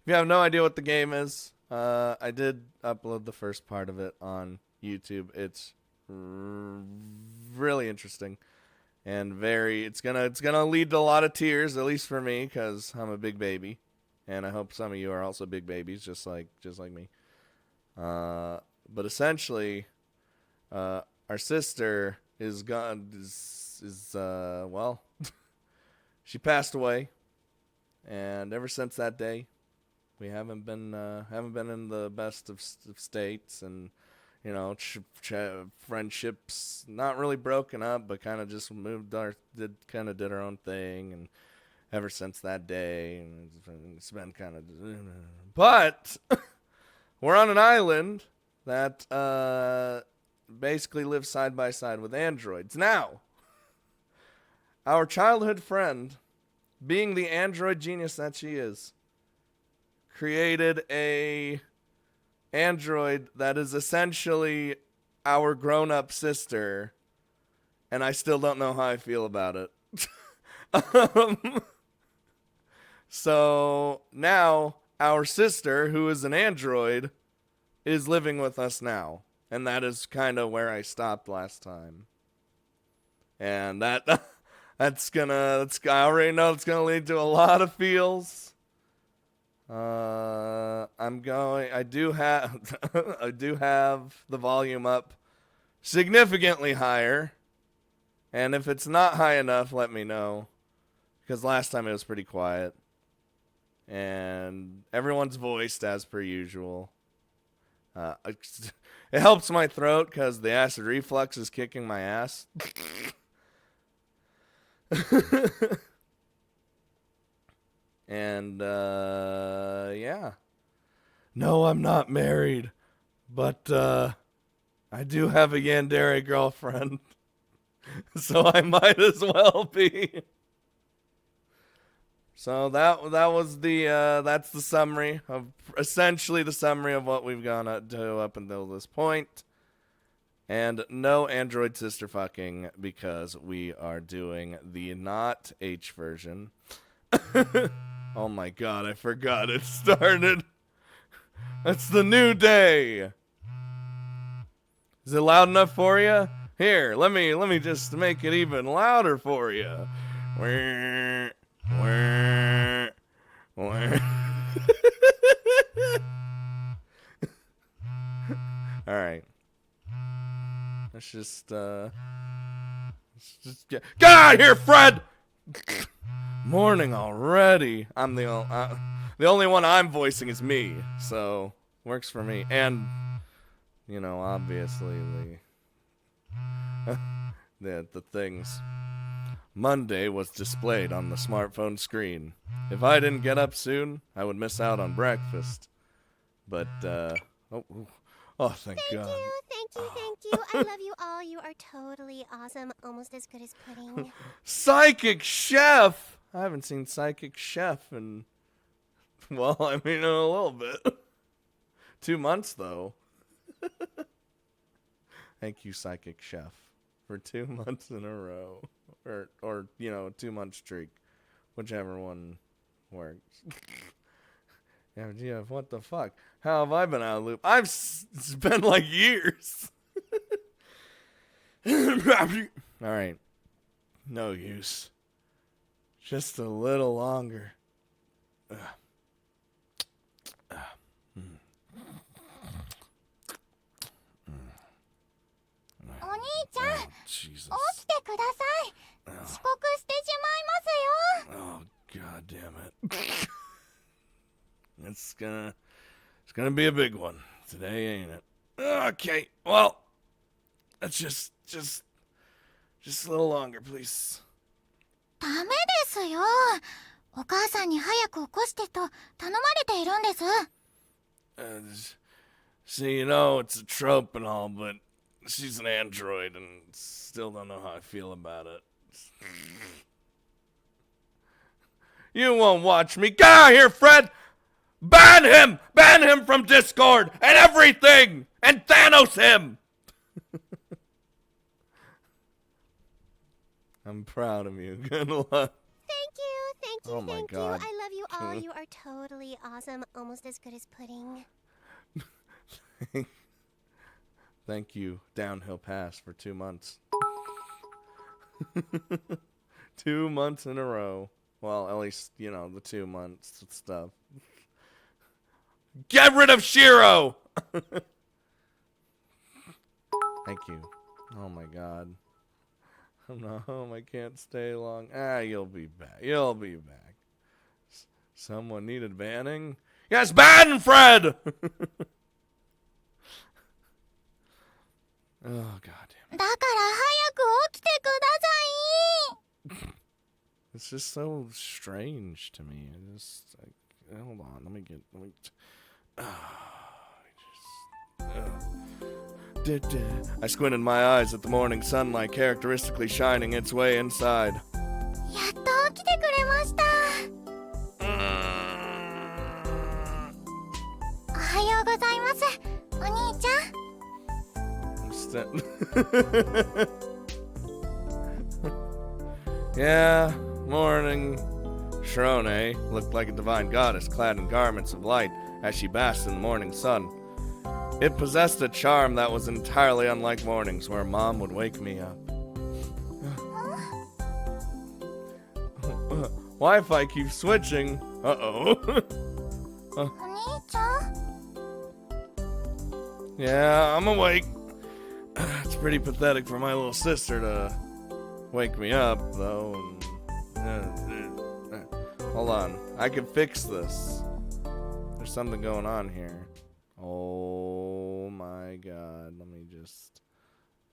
If you have no idea what the game is, I did upload the first part of it on YouTube. It's really interesting and it's gonna lead to a lot of tears, at least for me, because I'm a big baby, and I hope some of you are also big babies, just like me. But essentially, our sister is gone. Well, she passed away, and ever since that day, we haven't been in the best of states, and friendships not really broken up, but kind of just did our own thing, and ever since that day, and it's been kind of. But we're on an island that basically lives side by side with androids. Now, our childhood friend, being the android genius that she is, created a android that is essentially our grown-up sister, and I still don't know how I feel about it. um, so now our sister, who is an android, is living with us now, and that is kind of where I stopped last time. And I already know it's gonna lead to a lot of feels. I do have I do have the volume up significantly higher, and if it's not high enough, let me know, because last time it was pretty quiet, and everyone's voiced as per usual. It helps my throat because the acid reflux is kicking my ass. And yeah. No, I'm not married, but I do have a yandere girlfriend, so I might as well be. So that's the summary of essentially the summary of what we've gone to up until this point. And no android sister fucking, because we are doing the not H version. Oh my god, I forgot it started. It's the new day. Is it loud enough for you? Here, let me just make it even louder for you. All right. Let's just get out of here, Fred. Morning already. I'm the only one I'm voicing is me, so works for me. And obviously the things. Monday was displayed on the smartphone screen. If I didn't get up soon, I would miss out on breakfast. But thank God. Thank you. I love you all. You are totally awesome. Almost as good as pudding. Psychic Chef! I haven't seen Psychic Chef in, well, I mean, in a little bit. 2 months, though. Thank you, Psychic Chef, for 2 months in a row. Or 2-month streak. Whichever one works. Yeah, what the fuck? How have I been out of loop? It's been like years. Alright. No use. Just a little longer. Jesus. Oh, god damn it. It's gonna be a big one today, ain't it? Okay, well, let's just a little longer, please. ダメですよ。お母さんに早く起こしてと頼まれているんです。See, it's a trope and all, but she's an android and still don't know how I feel about it. You won't watch me. Get out of here, Fred! Ban him! Ban him from Discord and everything! And Thanos him! I'm proud of you. Good luck. Thank you, Oh my thank God. you. I love you all. You are totally awesome. Almost as good as pudding. Thank you, Downhill Pass, for 2 months. 2 months in a row. Well, at least, you know, the 2 months stuff. Get rid of Shiro! Thank you. Oh my God. I'm not home. I can't stay long. You'll be back. You'll be back. Someone needed banning? Yes, ban Fred! Oh, God damn it. だから早く起きてください。 It's just so strange to me. I just, like, hold on. Let me. I squinted my eyes at the morning sunlight characteristically shining its way inside. やっと起きてくれました。おはようございます、お兄ちゃん。Yeah, morning. Trinoline looked like a divine goddess clad in garments of light as she basked in the morning sun. It possessed a charm that was entirely unlike mornings where Mom would wake me up. Wi-Fi keeps switching. Uh-oh. お兄ちゃん。 Yeah, I'm awake. It's pretty pathetic for my little sister to wake me up, though. Hold on. I can fix this. There's something going on here. Oh my God. Let's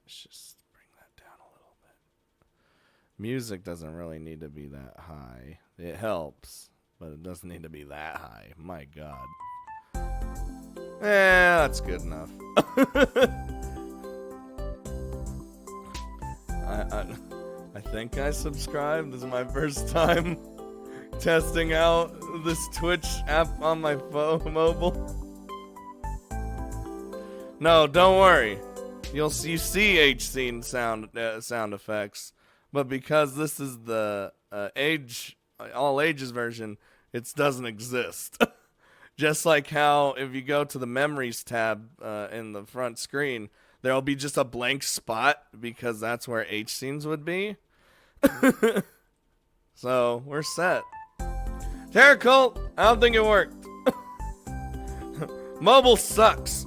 just bring that down a little bit. Music doesn't really need to be that high. It helps, but it doesn't need to be that high. My God. That's good enough. I think I subscribed. This is my first time testing out this Twitch app on my phone mobile. No, don't worry. You see H scene sound effects, but because this is the all ages version, it doesn't exist. Just like how if you go to the memories tab in the front screen, there'll be just a blank spot because that's where H scenes would be. So we're set. Terror Cult, I don't think it worked. Mobile sucks.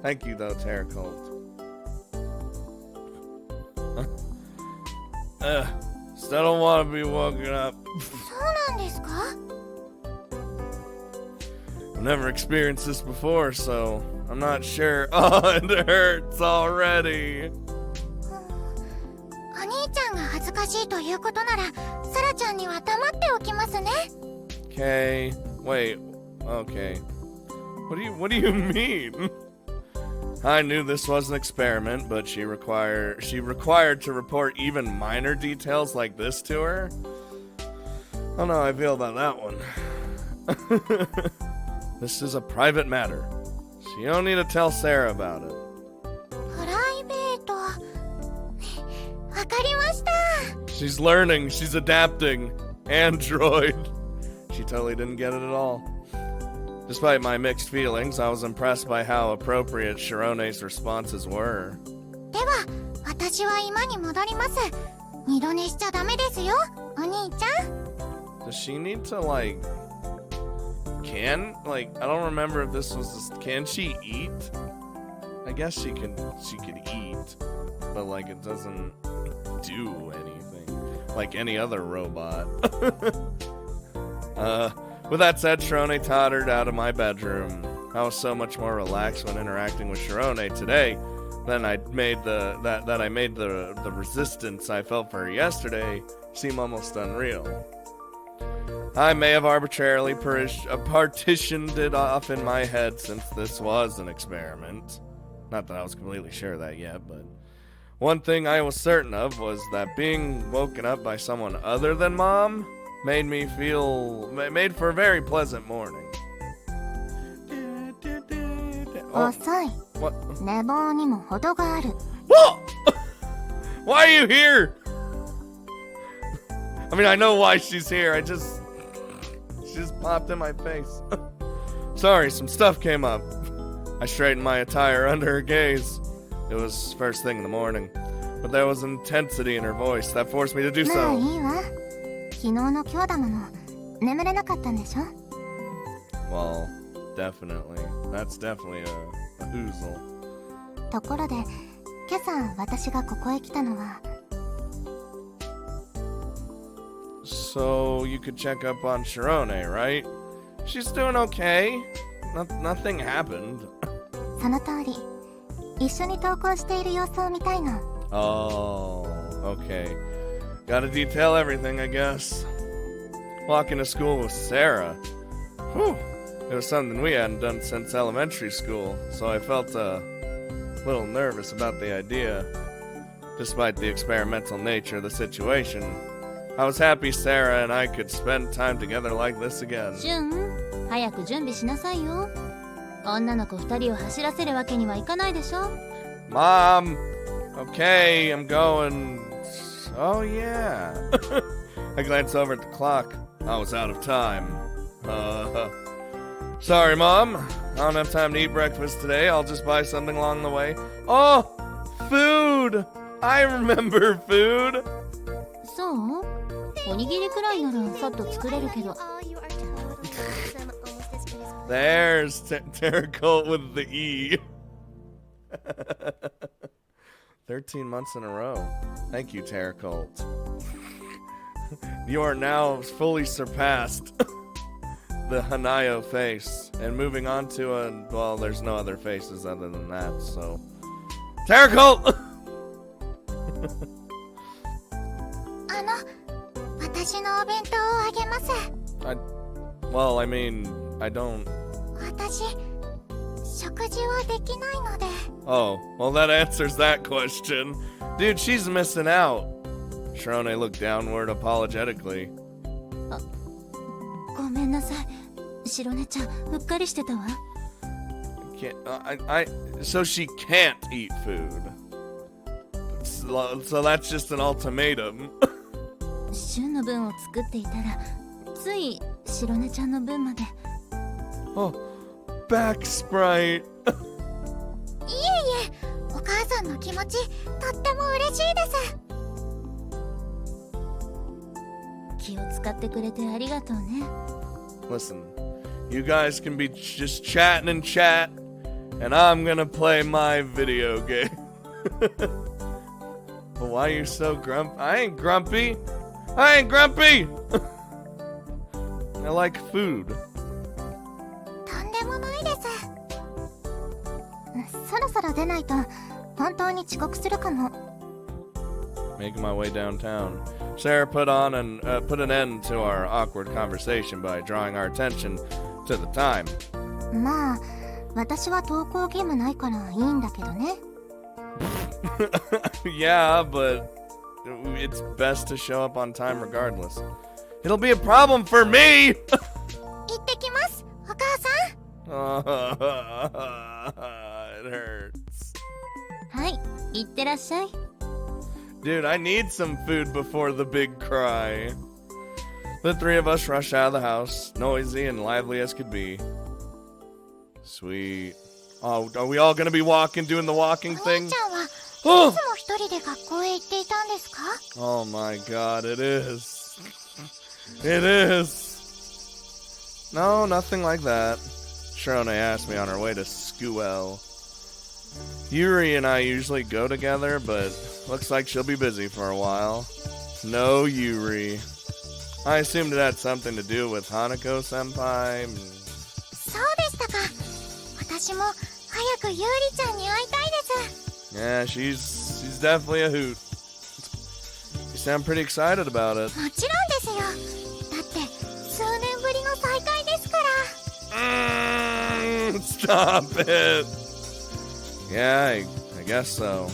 Thank you though, Terror Cult. Still don't want to be woken up. そうなんですか？ I've never experienced this before, so I'm not sure. Oh, it hurts already. お兄ちゃんが恥ずかしいということなら、サラちゃんには黙っておきますね。 Okay. Wait. Okay. What do you mean? I knew this was an experiment, but she required to report even minor details like this to her. I don't know how I feel about that one. This is a private matter. So you don't need to tell Sarah about it. プライベート。わかりました。 She's learning. She's adapting. Android. She totally didn't get it at all. Despite my mixed feelings, I was impressed by how appropriate Shirone's responses were. では、私は今に戻ります。二度寝しちゃダメですよ、お兄ちゃん。 Does she need to I don't remember if this was can she eat? I guess she could eat, but it doesn't do anything like any other robot. With that said, Shirone tottered out of my bedroom. I was so much more relaxed when interacting with Shirone today than I made the resistance I felt for her yesterday seem almost unreal. I may have arbitrarily partitioned it off in my head since this was an experiment. Not that I was completely sure of that yet, but one thing I was certain of was that being woken up by someone other than Mom made for a very pleasant morning. Osoi. What? 寝坊にも程がある。 Whoa! Why are you here? I mean, I know why she's here. She just popped in my face. Sorry, some stuff came up. I straightened my attire under her gaze. It was first thing in the morning, but there was intensity in her voice that forced me to do まあ so. いいわ。昨日の今日だもの。眠れなかったんでしょ？ Well, definitely. That's definitely a hoozle. ところで、今朝私がここへ来たのは。So you could check up on Shirone, right? She's doing okay. Nothing happened. その通り。一緒に登校している様子を見たいの。Oh, okay. Gotta detail everything, I guess. Walking to school with Sarah. Whew. It was something we hadn't done since elementary school, so I felt a little nervous about the idea. Despite the experimental nature of the situation, I was happy Sarah and I could spend time together like this again. ジュン、早く準備しなさいよ。女の子2人を走らせるわけにはいかないでしょ。Mom! Okay, I'm going. Oh, yeah. I glanced over at the clock. I was out of time. Sorry, Mom. I don't have time to eat breakfast today. I'll just buy something along the way. Oh! Food! I remember food! そう？おにぎりくらいならさっと作れるけど。There's Terracolt with the E. 13 months in a row. Thank you, Terracolt. You are now fully surpassed the Hanayo face. And moving on to well, there's no other faces other than that, so. Terracolt! 私のお弁当をあげます。Well, I mean, I don't. 私、食事はできないので。Oh, well, that answers that question. Dude, she's missing out. Shirone looked downward apologetically. ごめんなさい。白根ちゃん、うっかりしてたわ。So she can't eat food. So that's just an ultimatum. 旬の分を作っていたら、つい白根ちゃんの分まで。Oh, back sprite. いえいえ、お母さんの気持ち、とっても嬉しいです。気を使ってくれてありがとうね。Listen, you guys can be just chatting and chat, and I'm gonna play my video game. But why are you so grumpy? I ain't grumpy. I ain't grumpy. I like food. とんでもないです。そろそろ出ないと本当に遅刻するかも。Making my way downtown, Sarah put an end to our awkward conversation by drawing our attention to the time. まあ、私は登校義務ないからいいんだけどね。Yeah, but it's best to show up on time regardless. It'll be a problem for me! 行ってきます、お母It hurts. さん。はい、行ってらっしゃい。Dude, I need some food before the big cry. The three of us rush out of the house, noisy and lively as could be. Sweet. Oh, are we all gonna be doing the walking お thing? 兄ちゃんはいつ Oh! も一人で学校へ行っていたんですか？ Oh my god, it is. It is. No, nothing like that. Shirone asked me on her way to school. Yuri and I usually go together, but looks like she'll be busy for a while. No Yuri. I assumed it had something to do with Hanako-senpai. そうでしたか。私も早くゆうりちゃんに会いたいです。Yeah, she's definitely a hoot. You sound pretty excited about it. もちろんですよ。だって数年ぶりの再会ですから。Stop it. Yeah, I guess so.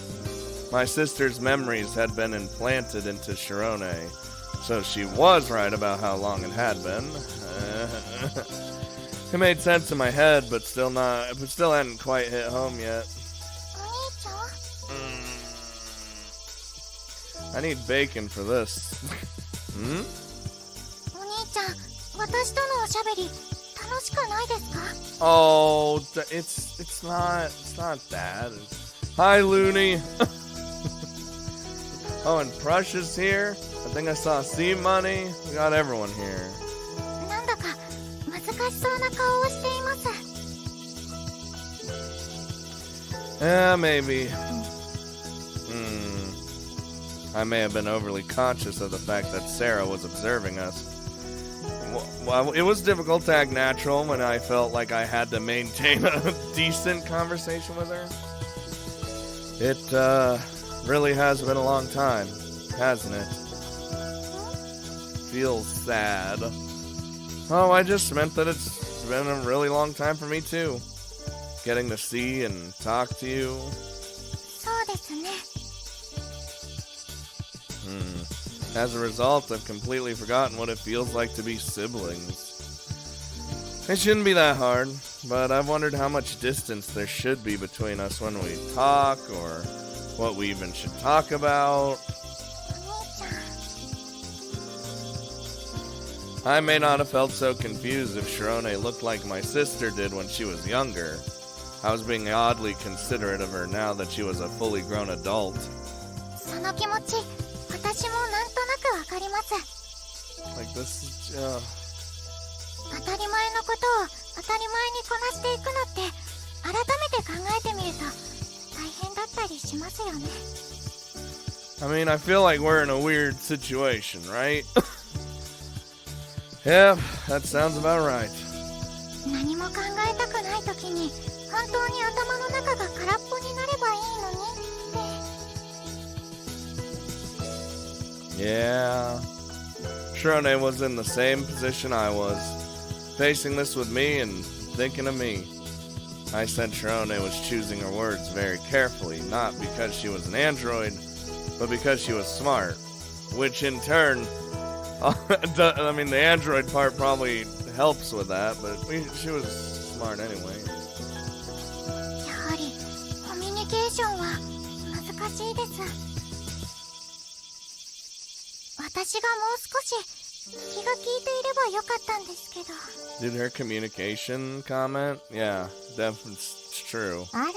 My sister's memories had been implanted into Shirone, so she was right about how long it had been. It made sense in my head, but still hadn't quite hit home yet. お兄ちゃん？ I need bacon for this. Hmm? お兄ちゃん、私とのおしゃべり楽しくないですか？ Oh, it's not that. Hi, Looney. Oh, and Precious here. I think I saw C Money. We got everyone here. なんだか難しそうな顔をしています。 Yeah, maybe. I may have been overly conscious of the fact that Sarah was observing us. Well, it was difficult to act natural when I felt like I had to maintain a decent conversation with her. It, really has been a long time, hasn't it? Feels sad. Oh, I just meant that it's been a really long time for me, too. Getting to see and talk to you. そうですね。 As a result, I've completely forgotten what it feels like to be siblings. It shouldn't be that hard, but I've wondered how much distance there should be between us when we talk, or what we even should talk about. お兄ちゃん、 I may not have felt so confused if Shirone looked like my sister did when she was younger. I was being oddly considerate of her now that she was a fully grown adult. その気持ち、私もなんとなくわかります。 Like this is, 当たり前のことを当たり前にこなしていくのって改めて考えてみると大変だったりしますよね。 I mean, I feel like we're in a weird situation, right? Yeah, that sounds about right. 何も考えたくない時に本当に頭の中が空っぽになればいいのにって。 Yeah. Shirone was in the same position I was, facing this with me and thinking of me. I said Shirone was choosing her words very carefully, not because she was an android, but because she was smart. Which in turn, I mean, the android part probably helps with that, but she was smart anyway. やはりコミュニケーションは難しいです。私がもう少し気が利いていればよかったんですけど。 Did her communication comment? Yeah, definitely it's true. あら、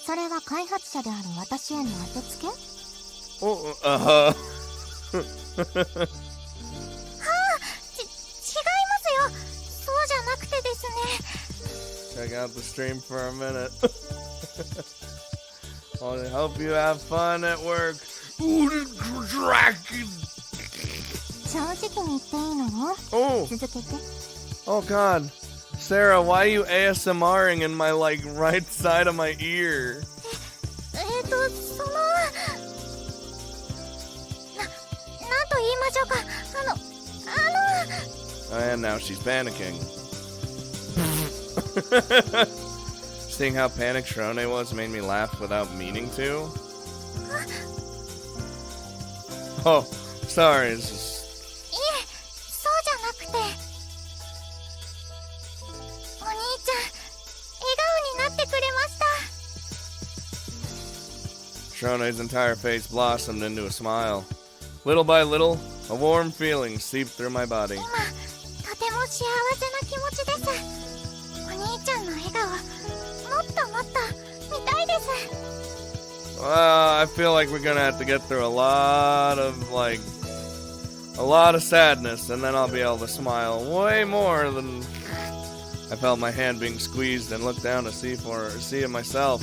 それは開発者である私への当てつけ？ Oh, はあ、違いますよ。そうじゃなくてですね。 check out the stream for a minute. I hope you have fun at work. Ooh, the dragon! 正直に言っていいの？ Oh, 続けて。 oh God. Sarah, why are you ASMRing in my, like, right side of my ear? なんと言いましょうか。And now she's panicking. Seeing how panicked Shirone was made me laugh without meaning to. Oh, sorry. It's just... いえ、そうじゃなくて。お兄ちゃん、笑顔になってくれました。 Shirone's entire face blossomed into a smile. Little by little, a warm feeling seeped through my body. 今、とても幸せな気持ちです。お兄ちゃんの笑顔、もっともっと見たいです。 I feel like we're gonna have to get through a lot of sadness, and then I'll be able to smile way more than... I felt my hand being squeezed and looked down to see it myself.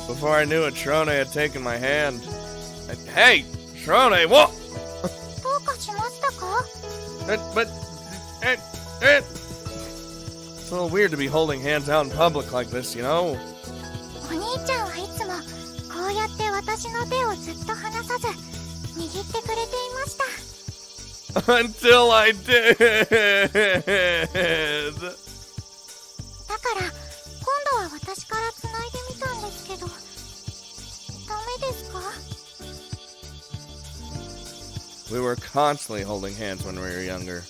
Before I knew it, Shirone had taken my hand. Hey, Shirone, what? どうかしましたか？ It's a little weird to be holding hands out in public like this, you know? お兄ちゃんはいつもこうやって私の手をずっと離さず握ってくれていました。 Until I did. だから今度は私から繋いでみたんですけど、ダメですか？ We were constantly holding hands when we were younger.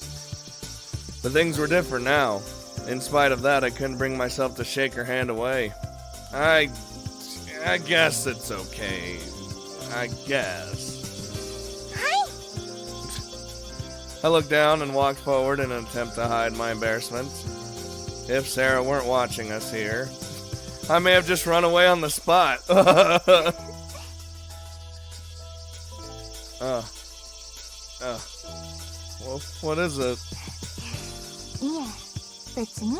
But things were different now. In spite of that, I couldn't bring myself to shake her hand away. I guess it's okay. I guess. はい。I looked down and walked forward in an attempt to hide my embarrassment. If Sarah weren't watching us here, I may have just run away on the spot. Well, what is it? いえ、別に。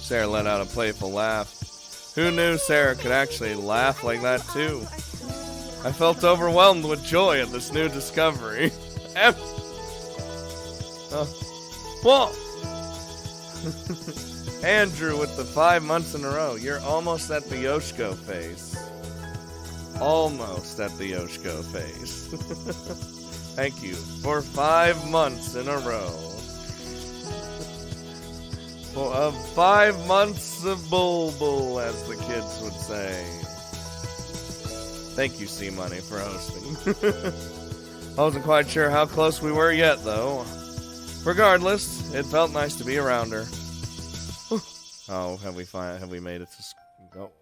Sarah let out a playful laugh. Who knew Sarah could actually laugh like that too? I felt overwhelmed with joy at this new discovery. Whoa! Andrew with the 5 months in a row. You're almost at the Yoshiko face. Almost at the Yoshiko face. Thank you for 5 months in a row. For 5 months of bull, as the kids would say. Thank you, C-Money, for hosting. I wasn't quite sure how close we were yet, though. Regardless, it felt nice to be around her. Oh, have we made it to...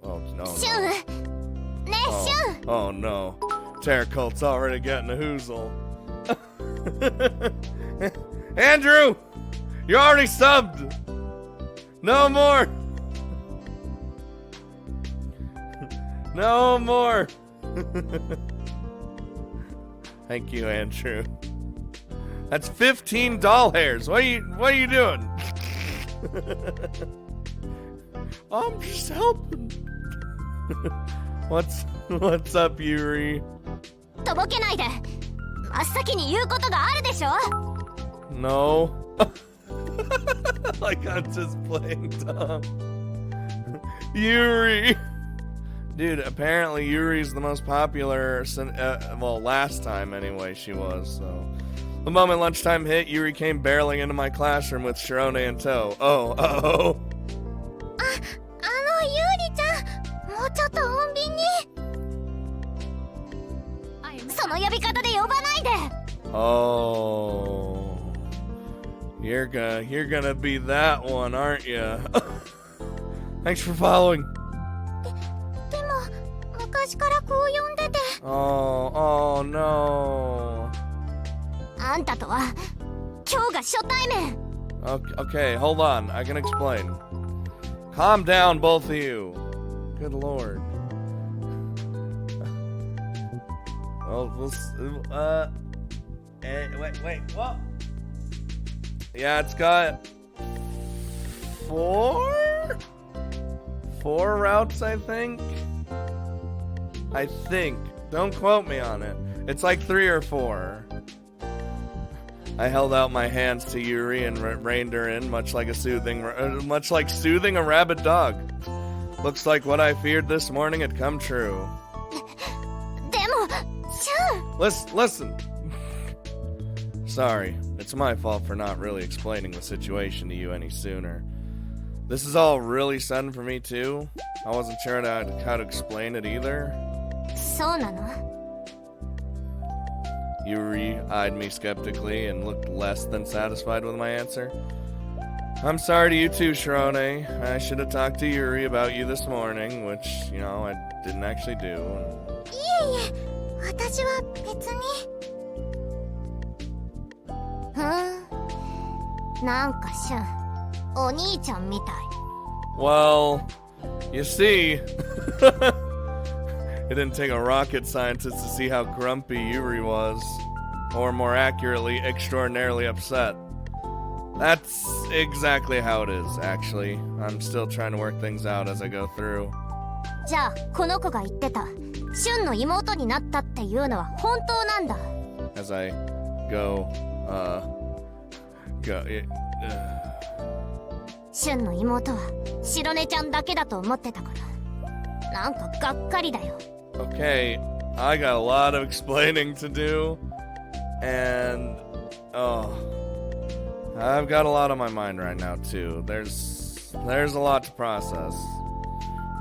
Oh, no. Oh, no. Terror Cult's already getting a hoozle. Andrew! You already subbed! No more! No more! Thank you, Andrew. That's 15 doll hairs. What are you doing? I'm just helping. What's up, Yuri? とぼけないで。真っ先に言うことがあるでしょ。 No. Like I'm just playing dumb. Yuri. Dude, apparently Yuri's the most popular, well, last time anyway she was, so. The moment lunchtime hit, Yuri came barreling into my classroom with Shirone in tow. Oh, uh-oh. ゆうりちゃん、もうちょっと穏便に。その呼び方で呼ばないで。 Oh. You're gonna be that one, aren't you? Thanks for following. でも、昔からこう呼んでて。 Oh, no. あんたとは今日が初対面。 Okay, hold on. I can explain. Calm down, both of you. Good lord. Well, wait, what? Yeah, it's got four routes, I think. Don't quote me on it. It's like 3 or 4. I held out my hands to Yuri and reined her in, much like soothing a rabid dog. Looks like what I feared this morning had come true. でも、シュン。 Listen. Sorry, it's my fault for not really explaining the situation to you any sooner. This is all really sudden for me too. I wasn't sure how to explain it either. そうなの？ Yuri eyed me skeptically and looked less than satisfied with my answer. I'm sorry to you too, Shirone. I should have talked to Yuri about you this morning, which, I didn't actually do. いえいえ、私は別に。なんかシュン、お兄ちゃんみたい。 Well, you see, it didn't take a rocket scientist to see how grumpy Yuri was. Or more accurately, extraordinarily upset. That's exactly how it is, actually. I'm still trying to work things out as I go through. じゃあ、この子が言ってた、シュンの妹になったっていうのは本当なんだ。 As I go. シュンの妹は白根ちゃんだけだと思ってたから。なんかがっかりだよ。 Okay, I got a lot of explaining to do. And, I've got a lot on my mind right now, too. There's a lot to process.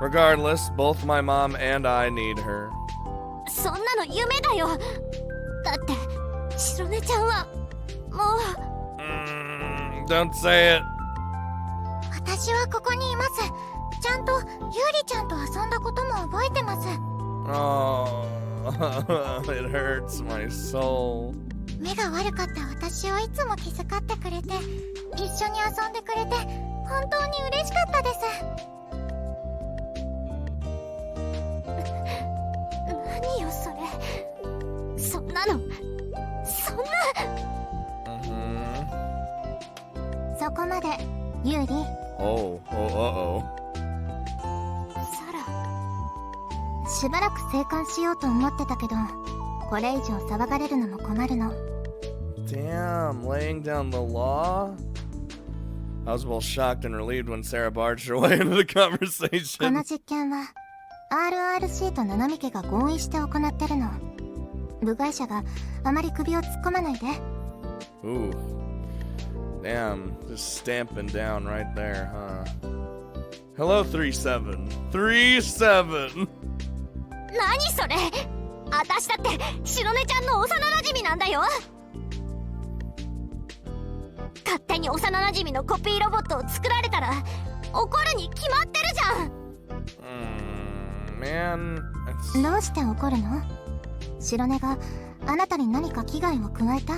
Regardless, both my mom and I need her. そんなの夢だよ。だって、白根ちゃんは、もう。Don't say it. 私はここにいます。ちゃんと、ゆうりちゃんと遊んだことも覚えてます。 Oh, it hurts my soul. 目が悪かった私をいつも気遣ってくれて、一緒に遊んでくれて本当に嬉しかったです。何よそれ、そんなの、そんな。そこまでユーリ。サラ、しばらく生還しようと思ってたけど、これ以上騒がれるのも困るの。 Damn, laying down the law? I was both shocked and relieved when Sarah barged her way into the こ conversation. の実験は RRC と七海家が合意して行ってるの。部外者があまり首を突っ込まないで。 Ooh. Damn, just stamping down right there, huh? Hello, 37. 37! 何それ、私だって白根ちゃんの幼馴染なんだよ。勝手に幼馴染のコピーロボットを作られたら怒るに決まってるじゃん。Man, どうして怒るの？白根があなたに何か危害を加えた？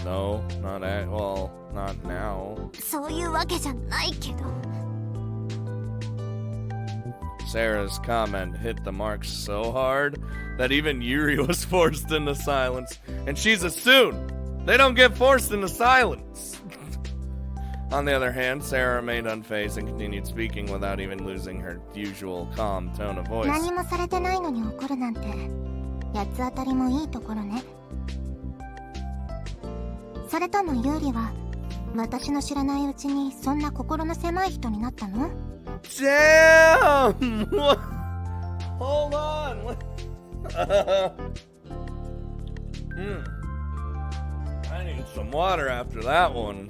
No, not at well, not now. そういうわけじゃないけど。 Sarah's comment hit the mark so hard that even Yuri was forced into silence, and she's a Soon. They don't get forced into silence. On the other hand, Sarah remained unfazed and continued speaking without even losing her usual calm tone of voice. 何もされてないのに怒るなんて八つ当たりもいいところね。それともユーリは私の知らないうちにそんな心の狭い人になったの？ Damn! What? Hold on. I need some water after that one.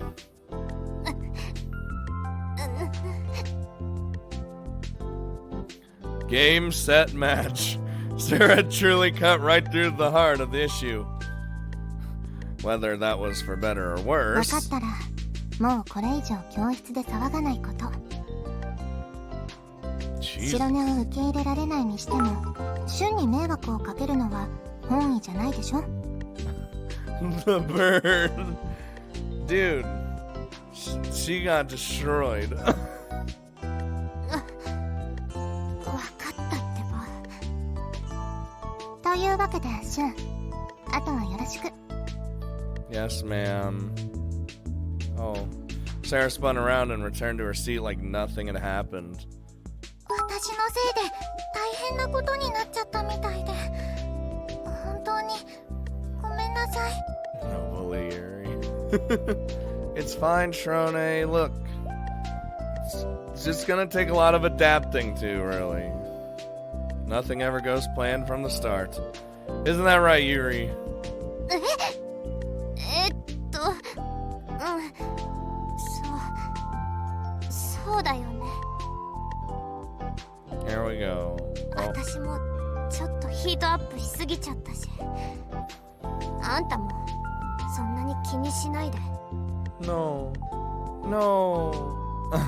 Game, set, match. Sarah truly cut right through the heart of the issue. Whether that was for better or 分 worse. かったらもうこれ以上教室で騒がないこと。 Jeez. 白根を受け入れられないにしても瞬に迷惑をかけるのは本意じゃないでしょ。 The bird. Dude. She got destroyed. 分かったってば。というわけでシュン、あとはよろしく。 Yes, ma'am. Oh. Sarah spun around and returned to her seat like nothing had happened. 私のせいで大変なことになっちゃったみたいで本当にごめんなさい。 No, bully, Yuri. It's fine, Trone. Look. It's just gonna take a lot of adapting to, really. Nothing ever goes planned from the start. Isn't that right, Yuri? そうだよね。 Here we go. Oh. 私もちょっとヒートアップしすぎちゃったし、あんたもそんなに気にしないで。 No. No. は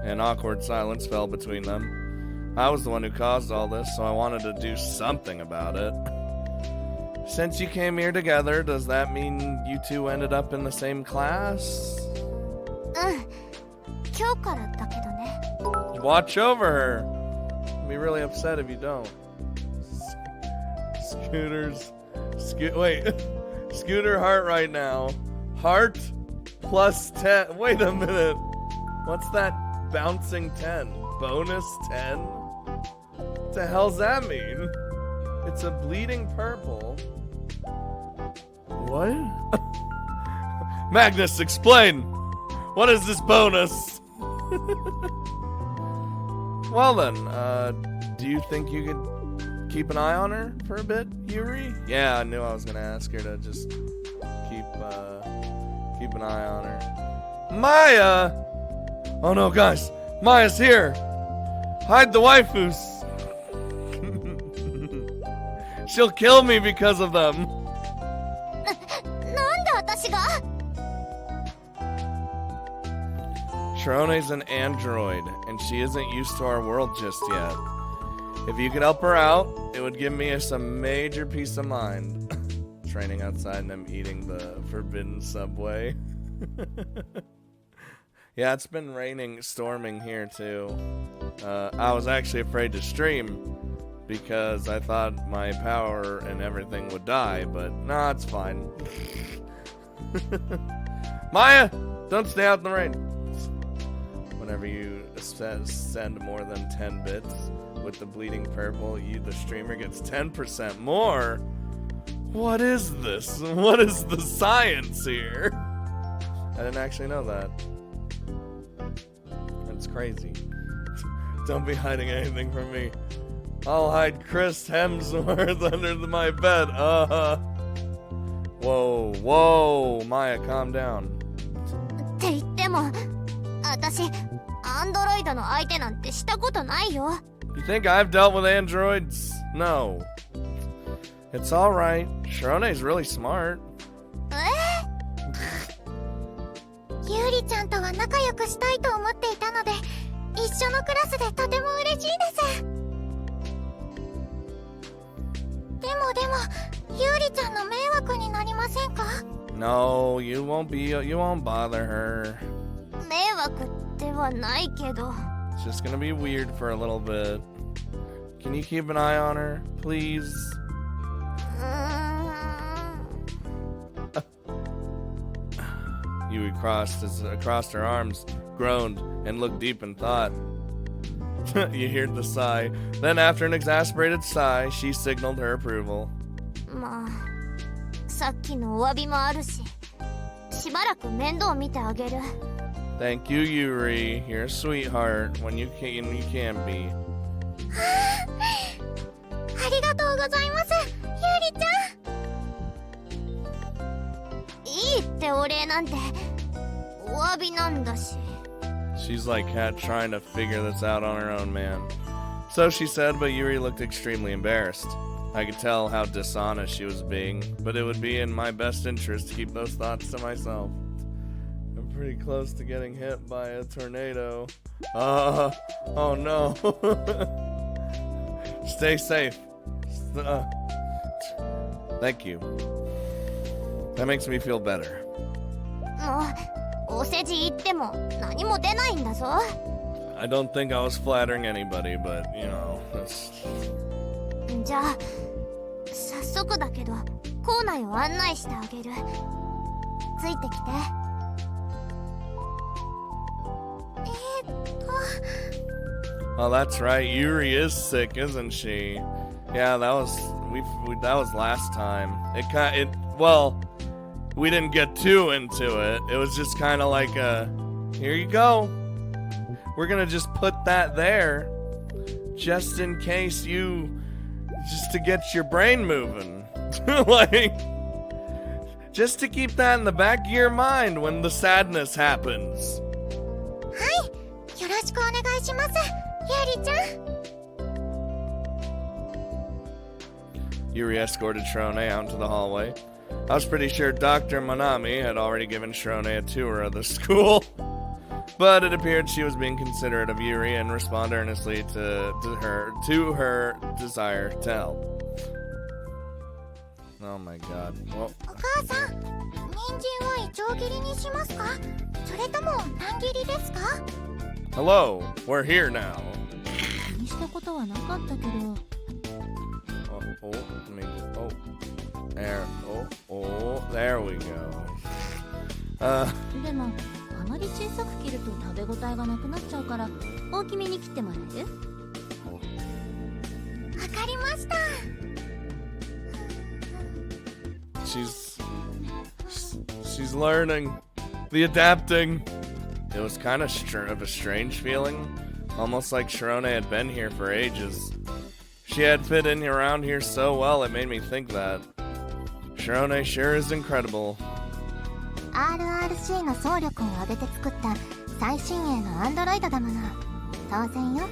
い。 An awkward silence fell between them. I was the one who caused all this, so I wanted to do something about it. Since you came here together, does that mean you two ended up in the same class? 今日からだけどね。 Watch over her. I'll be really upset if you don't. Wait. Scooter heart right now. Heart plus 10. Wait a minute. What's that bouncing 10? Bonus 10? What the hell's that mean? It's a bleeding purple. What? Magnus, explain. What is this bonus? Well then, do you think you could keep an eye on her for a bit, Yuri? Yeah, I knew I was gonna ask her to just keep an eye on her. Maya! Oh no, guys, Maya's here! Hide the waifus! She'll kill me because of them! なんで私が？ Trone's an android, and she isn't used to our world just yet. If you could help her out, it would give me some major peace of mind. Training outside and I'm eating the forbidden Subway. Yeah, it's been raining, storming here too. I was actually afraid to stream because I thought my power and everything would die, but nah, it's fine. Maya, don't stay out in the rain. Whenever you send more than 10 bits with the bleeding purple, the streamer gets 10% more. What is this? What is the science here? I didn't actually know that. That's crazy. Don't be hiding anything from me. I'll hide Chris Hemsworth under my bed. Whoa, whoa, Maya, calm down. って言っても、私、アンドロイドの相手なんてしたことないよ。You think I've dealt with androids? No. It's alright. Shrone's really smart. ゆうりちゃんとは仲良くしたいと思っていたので、一緒のクラスでとても嬉しいです。でも、ゆうりちゃんの迷惑になりませんか？ No, you won't bother her. 迷惑ではないけど。It's just gonna be weird for a little bit. Can you keep an eye on her, please? Yui crossed her arms, groaned, and looked deep in thought. You heard the sigh. Then, after an exasperated sigh, she signaled her approval. まあ、さっきのお詫びもあるし、しばらく面倒見てあげる。Thank you, Yuri. You're a sweetheart when you can be. ありがとうございます、ゆうりちゃん。いいってお礼なんてお詫びなんだし。 She's like Kat trying to figure this out on her own, man. So she said, but Yuri looked extremely embarrassed. I could tell how dishonest she was being, but it would be in my best interest to keep those thoughts to myself. I'm pretty close to getting hit by a tornado. Oh no. Stay safe. Thank you. That makes me feel better. もうお世辞言っても何も出ないんだぞ。 I don't think I was flattering anybody, but you know, that's... じゃあ早速だけど校内を案内してあげる。ついてきて。Oh, that's right. Yuri is sick, isn't she? Yeah, that was last time. Well, we didn't get too into it. It was just kind of like here you go. We're gonna just put that there, just in case just to get your brain moving, like, just to keep that in the back of your mind when the sadness happens. はい、よろしくお願いします、ゆりちゃん。 Yuri escorted Shrone out into the hallway. I was pretty sure Dr. Manami had already given Shrone a tour of the school, but it appeared she was being considerate of Yuri and responded earnestly to her desire to help. Oh my god. Well, お母さん、人参はイチョウ切りにしますか？それとも乱切りですか？ hello, we're here now. 気にしたことはなかったけど。There we go. でもあまり小さく切ると食べ応えがなくなっちゃうから大きめに切ってもらえる？わかりました。 She's learning, the adapting. It was kind of a strange feeling, almost like Sharone had been here for ages. She had fit in around here so well, it made me think that. Sharone sure is incredible. RRC の総力を挙げて作った最新鋭のアンドロイドだもの。当然よ。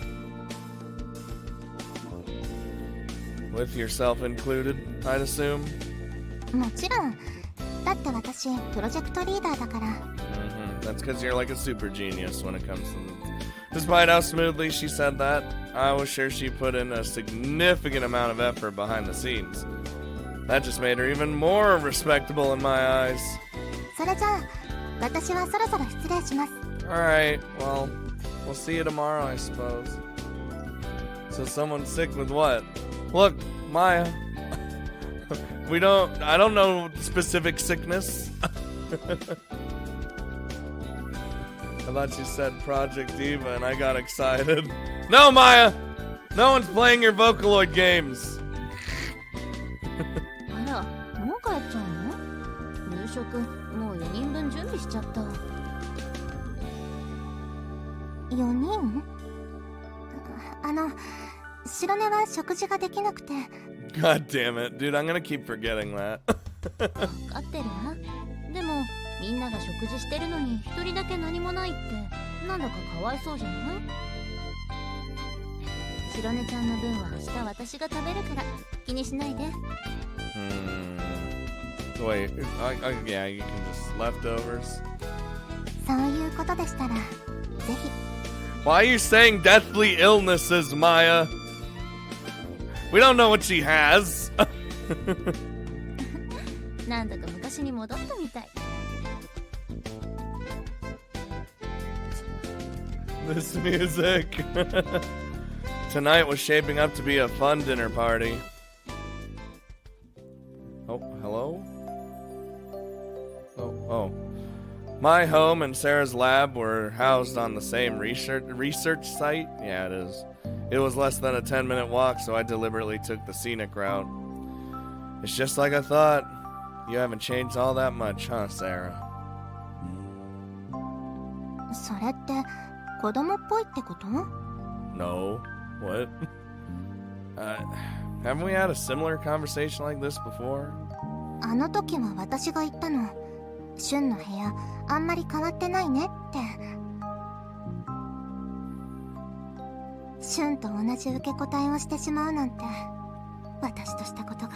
With yourself included, I'd assume. もちろん。だって私プロジェクトリーダーだから。That's because you're like a super genius when it comes to... Despite how smoothly she said that, I was sure she put in a significant amount of effort behind the scenes. That just made her even more respectable in my eyes. それじゃあ私はそろそろ失礼します。 Alright, well, we'll see you tomorrow, I suppose. So someone's sick with what? Look, Maya. I don't know specific sickness. I thought you said Project Diva and I got excited. No, Maya! No one's playing your Vocaloid games. あら、もう帰っちゃうの？夕食もう4人分準備しちゃった。4人？白根は食事ができなくて。 God damn it, dude, I'm gonna keep forgetting that. 分かってるわ。でもみんなが食事してるのに一人だけ何もないってなんだかかわいそうじゃない？白根ちゃんの分は明日私が食べるから気にしないで。Wait, yeah, you can just leftovers. そういうことでしたらぜひ。 Why are you saying deathly illnesses, Maya? We don't know what she has. なんだか昔に戻ったみたい。This music. Tonight was shaping up to be a fun dinner party. Oh, hello? Oh. My home and Sarah's lab were housed on the same research site. Yeah, it is. It was less than a 10-minute walk, so I deliberately took the scenic route. It's just like I thought. You haven't changed all that much, huh, Sarah? それって子供っぽいってこと？ No. What? Haven't we had a similar conversation like this before? あの時は私が言ったの。シュンの部屋あんまり変わってないねって。シュンと同じ受け答えをしてしまうなんて私としたことが。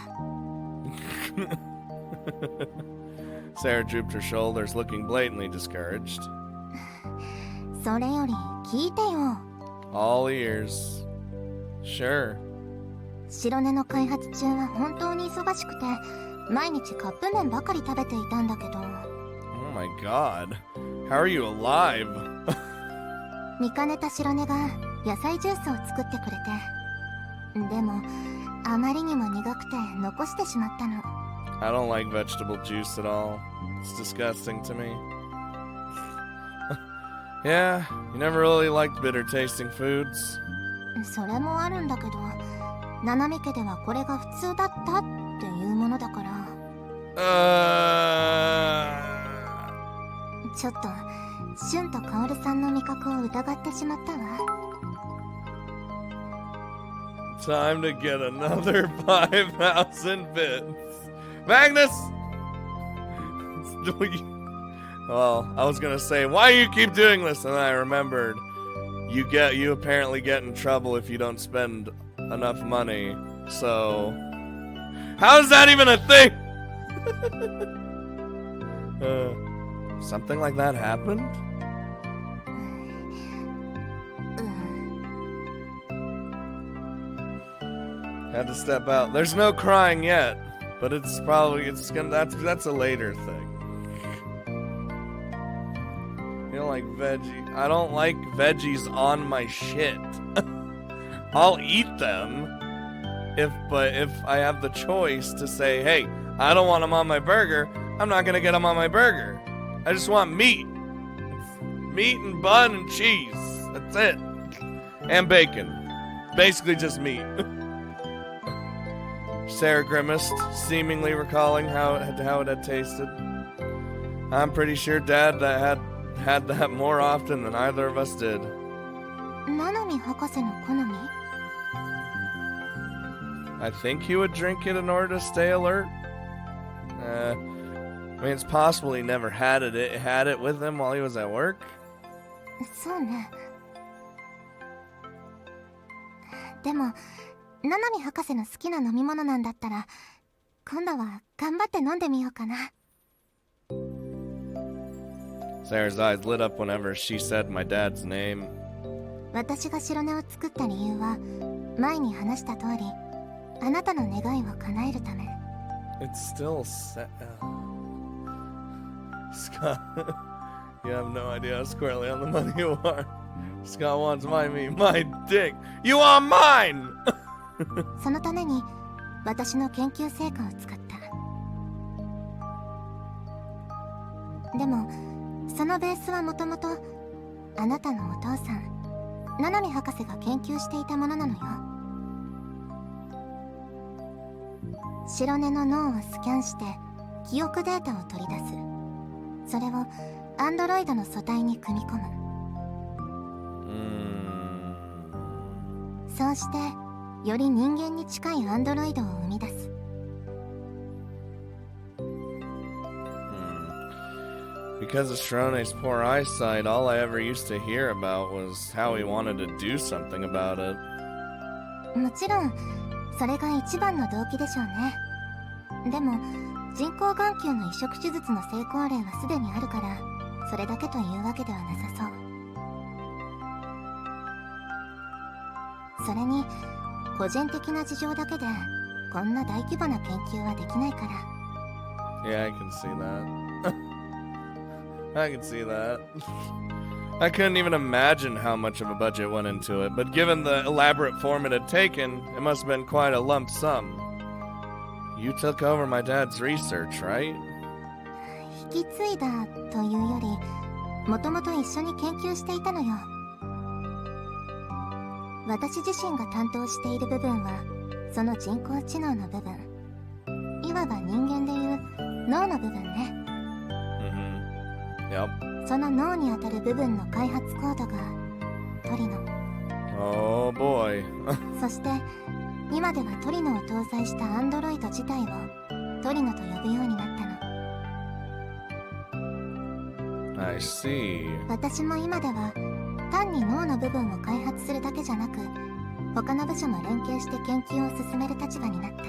Sarah drooped her shoulders, looking blatantly discouraged. それより聞いてよ。 All ears. Sure. 白根の開発中は本当に忙しくて毎日カップ麺ばかり食べていたんだけど。 Oh my god. How are you alive? 見かねた白根が野菜ジュースを作ってくれて。でもあまりにも苦くて残してしまったの。 I don't like vegetable juice at all. It's disgusting to me. Yeah, you never really liked bitter tasting foods. それもあるんだけど七海家ではこれが普通だったっていうものだから。ちょっとシュンとカオルさんの味覚を疑ってしまったわ。 Time to get another 5,000 bits. Magnus! Well, I was gonna say, why do you keep doing this? And then I remembered, you apparently get in trouble if you don't spend enough money. So, how is that even a thing? Something like that happened? Had to step out. There's no crying yet, but that's a later thing. You don't like veggie? I don't like veggies on my shit. I'll eat them if I have the choice to say, hey, I don't want them on my burger. I'm not gonna get them on my burger. I just want meat. It's meat and bun and cheese. That's it. And bacon. Basically just meat. Sarah grimaced, seemingly recalling how it had tasted. I'm pretty sure Dad had that more often than either of us did. ナナミ博士の好み？ I think he would drink it in order to stay alert. I mean, it's possible he never had it with him while he was at work. そうね。でもナナミ博士の好きな飲み物なんだったら今度は頑張って飲んでみようかな。 Sarah's eyes lit up whenever she said my dad's name. 私が白根を作った理由は前に話した通り、あなたの願いを叶えるため。 It's still set. Scott, you have no idea how squarely on the money you are. Scott wants my dick. You want mine! そのために私の研究成果を使った。でもそのベースはもともとあなたのお父さん七海博士が研究していたものなのよ。白根の脳をスキャンして記憶データを取り出す。それをアンドロイドの素体に組み込む。そうしてより人間に近いアンドロイドを生み出す。Because of Shrone's poor eyesight, all I ever used to hear about was how he wanted to do something about it. もちろんそれが一番の動機でしょうね。でも人工眼球の移植手術の成功例はすでにあるから、それだけというわけではなさそう。それに個人的な事情だけでこんな大規模な研究はできないから。 Yeah, I can see that. I can see that. I couldn't even imagine how much of a budget went into it, but given the elaborate form it had taken, it must have been quite a lump sum. You took over my dad's research, right? 引き継いだというより、もともと一緒に研究していたのよ。私自身が担当している部分はその人工知能の部分、いわば人間でいう脳の部分ね。Yep. その脳にあたる部分の開発コードがトリノ。 Oh boy. そして今ではトリノを搭載したアンドロイド自体をトリノと呼ぶようになったの。 I see. 私も今では単に脳の部分を開発するだけじゃなく、他の部署も連携して研究を進める立場になった。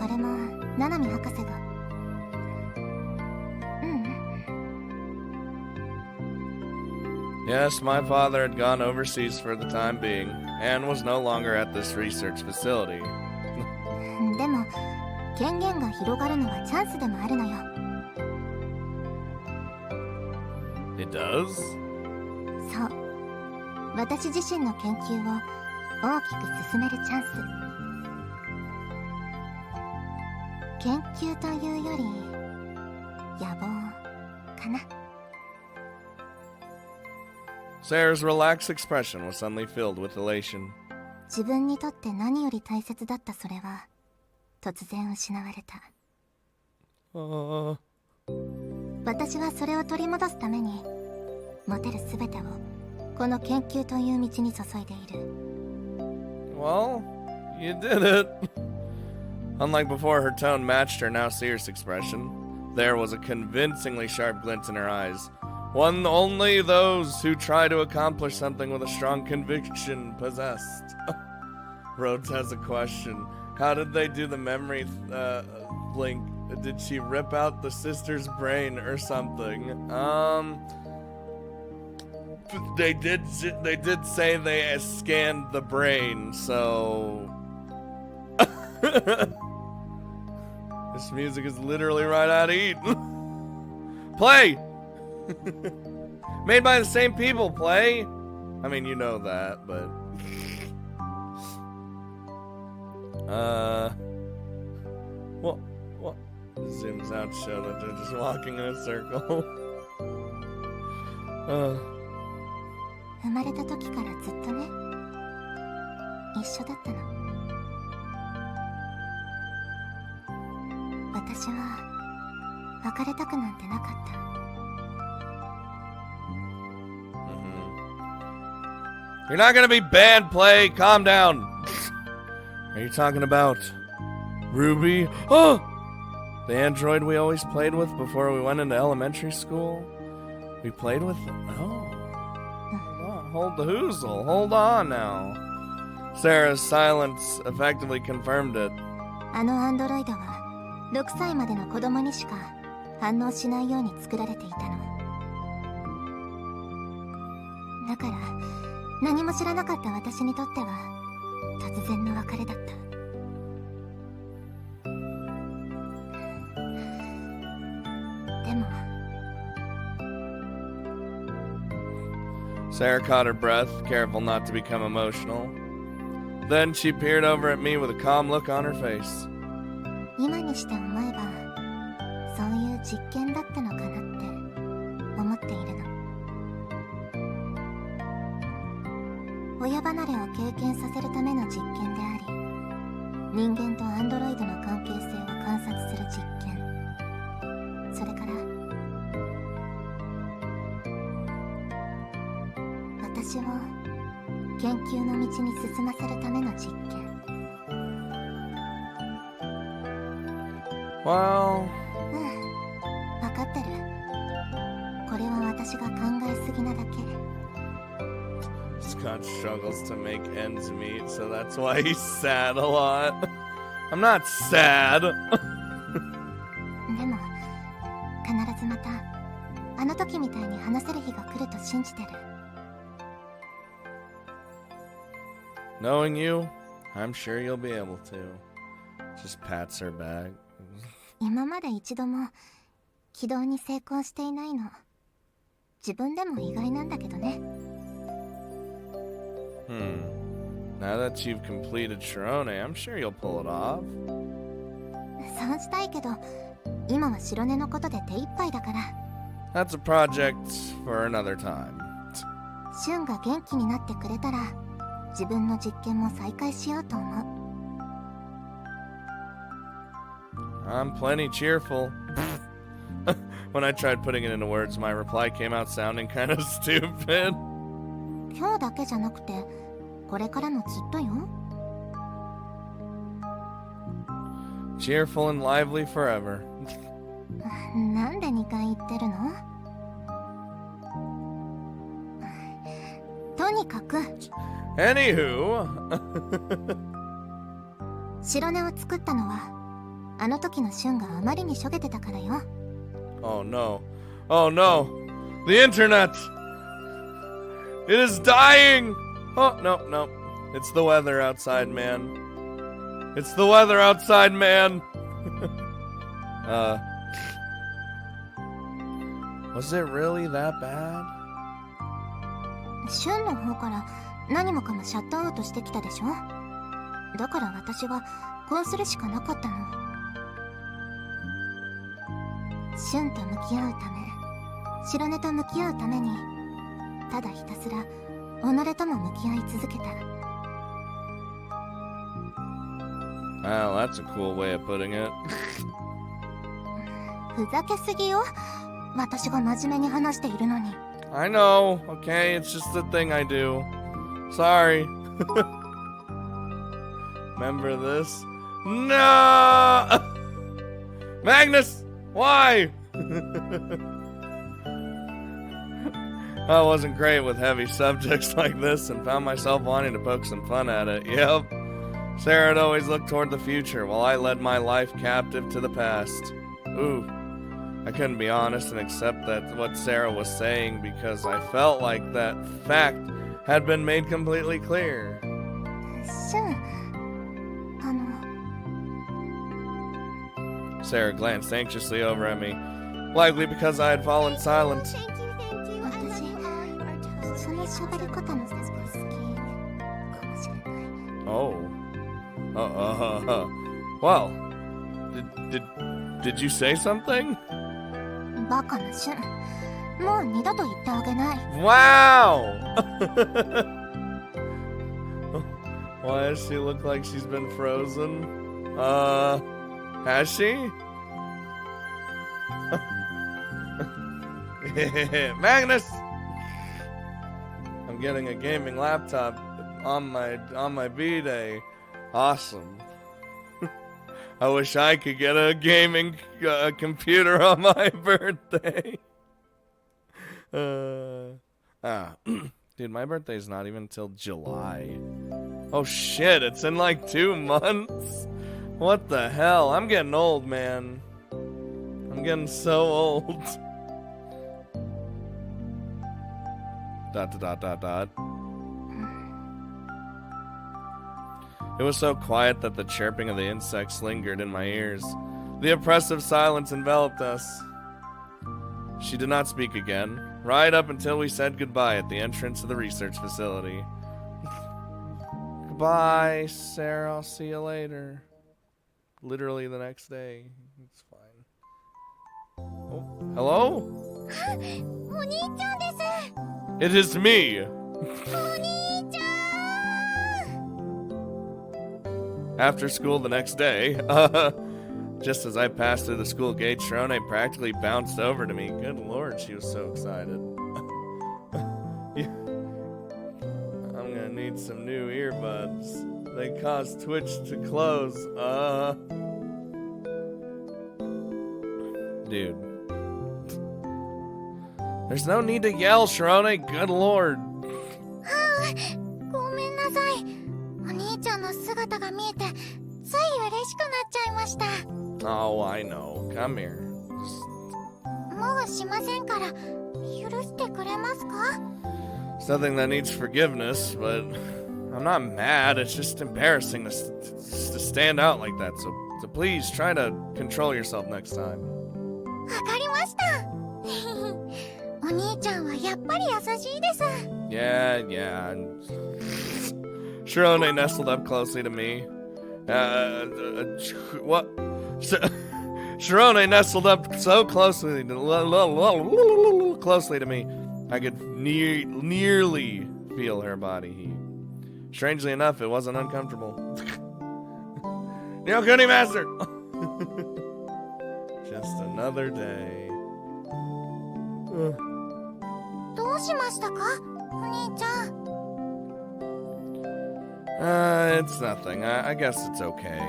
これも七海博士が。Yes, my father had gone overseas for the time being and was no longer at this research facility. でも権限が広がるのはチャンスでもあるのよ。 It does? そう、私自身の研究を大きく進めるチャンス。研究というより野望かな。 Sarah's relaxed expression was suddenly filled with elation. 自分にとって何より大切だったそれは突然失われた。私はそれを取り戻すために持てるすべてをこの研究という道に注いでいる。 Well, you did it. Unlike before, her tone matched her now serious expression. There was a convincingly sharp glint in her eyes. One only those who try to accomplish something with a strong conviction possessed. Rhodes has a question. How did they do the memory link? Did she rip out the sister's brain or something? They did say they scanned the brain, so this music is literally right out of Eden. Play! Made by the same people, play! I mean, you know that, but... What? Zooms out to show that they're just walking in a circle. 生まれた時からずっとね、一緒だったの。私は別れたくなんてなかった。You're not gonna be banned, play. Calm down. Are you talking about Ruby? Oh! The android we always played with before we went into elementary school? We played with them? Oh. Hold the hoozle. Hold on now. Sarah's silence effectively confirmed it. あのアンドロイドは6歳までの子供にしか反応しないように作られていたの。だから何も知らなかった私にとっては突然の別れだった。でも Sarah caught her breath, careful not to become emotional. Then she peered over at me with a calm look on her face. 今にして思えばそういう実験だったのかなって思っているの。親離れを経験させるための実験であり、人間とアンドロイドの関係性を観察する実験、それから私を研究の道に進ませるための実験。Well... 分かってる。これは私が考えすぎなだけ。Scott struggles to make ends meet, so that's why he's sad a lot. I'm not sad. でも必ずまたあの時みたいに話せる日が来ると信じてる。Knowing you, I'm sure you'll be able to. Just pats her back. 今まで一度も軌道に成功していないの。自分でも意外なんだけどね。Now that you've completed Trinoline, I'm sure you'll pull it off. そうしたいけど、今は白根のことで手一杯だから。That's a project for another time. シュンが元気になってくれたら、自分の実験も再開しようと思う。I'm plenty cheerful. When I tried putting it into words, my reply came out sounding kind of stupid. 今日だけじゃなくて、これからもずっとよ。Cheerful and lively forever. なんで2回言ってるの？とにかく。Anywho. 白根を作ったのは、あの時のシュンがあまりにしょげてたからよ。Oh no. Oh no. The internet! It is dying! Oh, no, no. It's the weather outside, man. It's the weather outside, man! Was it really that bad? シュンの方から何もかもシャットアウトしてきたでしょ。だから私はこうするしかなかったの。シュンと向き合うため、白根と向き合うために、ただひたすら己とも向き合い続けた。Wow, that's a cool way of putting it. ふざけすぎよ。私が真面目に話しているのに。I know, okay? It's just the thing I do. Sorry. Remember this? No! Magnus! Why? I wasn't great with heavy subjects like this and found myself wanting to poke some fun at it. Yep. Sarah had always looked toward the future while I led my life captive to the past. Ooh. I couldn't be honest and accept that what Sarah was saying because I felt like that fact had been made completely clear. シュン、Sarah glanced anxiously over at me, likely because I had fallen silent. 私、その喋り方の好きかもしれない。Oh. Well, did you say something? バカなシュン、もう二度と言ってあげない。Wow! Why does she look like she's been frozen? Has she? Magnus! I'm getting a gaming laptop on my B-day. Awesome. I wish I could get a gaming computer on my birthday. Dude, my birthday's not even till July. Oh shit, it's in like 2 months. What the hell? I'm getting old, man. I'm getting so old. Dot, dot, dot, dot, dot. It was so quiet that the chirping of the insects lingered in my ears. The oppressive silence enveloped us. She did not speak again, right up until we said goodbye at the entrance of the research facility. Goodbye, Sarah. I'll see you later. Literally the next day. It's fine. Oh, hello? It is me. After school the next day, just as I passed through the school gate, Trinoline practically bounced over to me. Good lord, she was so excited. I'm gonna need some new earbuds. They cause Twitch to close. Dude. There's no need to yell, Trinoline. Good lord. Oh, I know. Come here. Something that needs forgiveness, but I'm not mad. It's just embarrassing to stand out like that. So please try to control yourself next time. Yeah. Trinoline nestled up closely to me. What? Trinoline nestled up so closely to me, I could nearly feel her body heat. Strangely enough, it wasn't uncomfortable. Kuni Master! Just another day. It's nothing. I guess it's okay.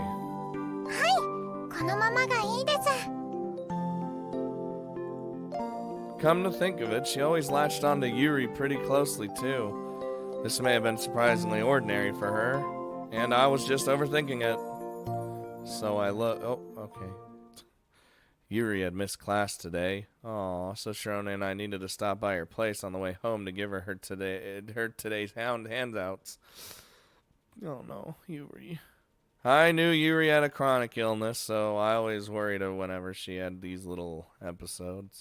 Come to think of it, she always latched onto Yuri pretty closely, too. This may have been surprisingly ordinary for her, and I was just overthinking it. So I oh, okay. Yuri had missed class today. Aw, so Trinoline and I needed to stop by her place on the way home to give her today's handouts. Oh no, Yuri. I knew Yuri had a chronic illness, so I always worried her whenever she had these little episodes.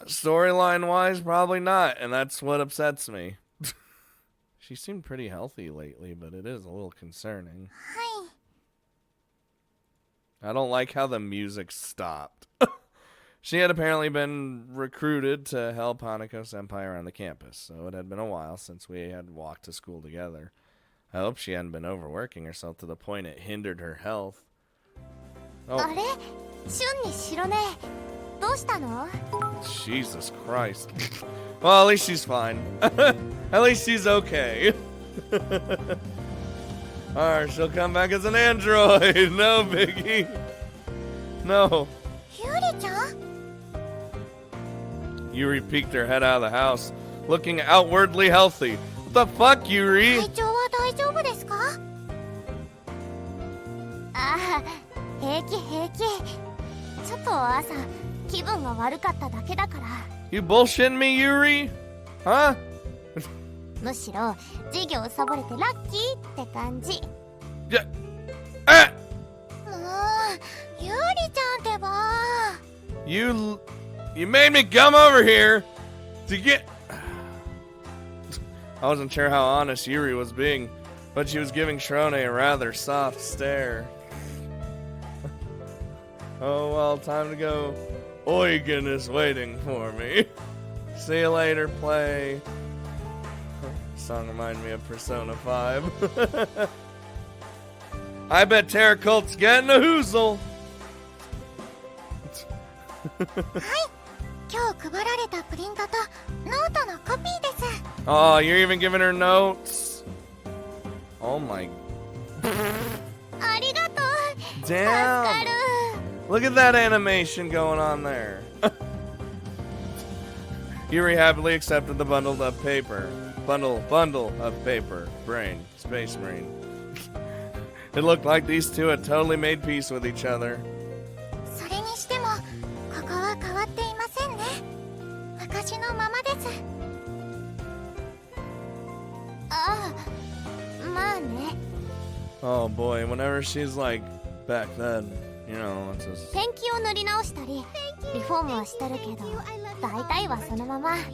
Storyline-wise, probably not, and that's what upsets me. She seemed pretty healthy lately, but it is a little concerning. I don't like how the music stopped. She had apparently been recruited to help Hanako-senpai around the campus, so it had been a while since we had walked to school together. I hope she hadn't been overworking herself to the point it hindered her health. Oh. Jesus Christ. Well, at least she's fine. At least she's okay. Alright, she'll come back as an android. No biggie. No. Yuri peeked her head out of the house, looking outwardly healthy. What the fuck, Yuri? You bullshitting me, Yuri? Huh? Yeah. Ah! You made me come over here to get... I wasn't sure how honest Yuri was being, but she was giving Trinoline a rather soft stare. Oh, well, time to go. Eugen is waiting for me. See you later, play. Song reminded me of Persona 5. I bet Terra Cult's getting a hoozle. Oh, you're even giving her notes? Oh my... Damn! Look at that animation going on there. Yuri happily accepted the bundle of paper. Bundle of paper. Brain. Space Marine. It looked like these two had totally made peace with each other. Oh boy, whenever she's like back then, you know, it's just... ペンキを塗り直したりリフォームはしてるけど大体はそのまま。やっぱ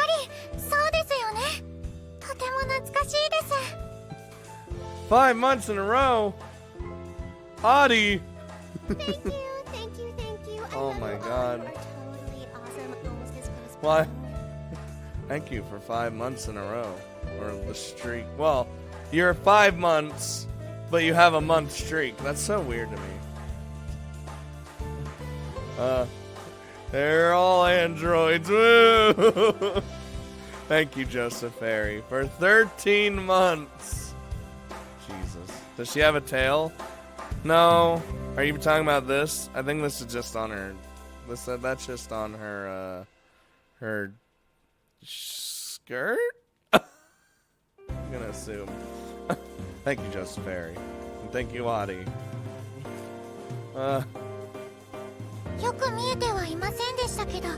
りそうですよね。とても懐かしいです。 5 months in a row? Audie! Oh my god. Why? Thank you for 5 months in a row. Or the streak. Well, you're 5 months, but you have a month streak. That's so weird to me. They're all androids. Woo! Thank you, Joseph Ferry, for 13 months. Jesus. Does she have a tail? No. Are you talking about this? I think this is just on her. That's just on her, her skirt? I'm gonna assume. Thank you, Joseph Ferry. And thank you, Audie. よく見えてはいませんでしたけど、雰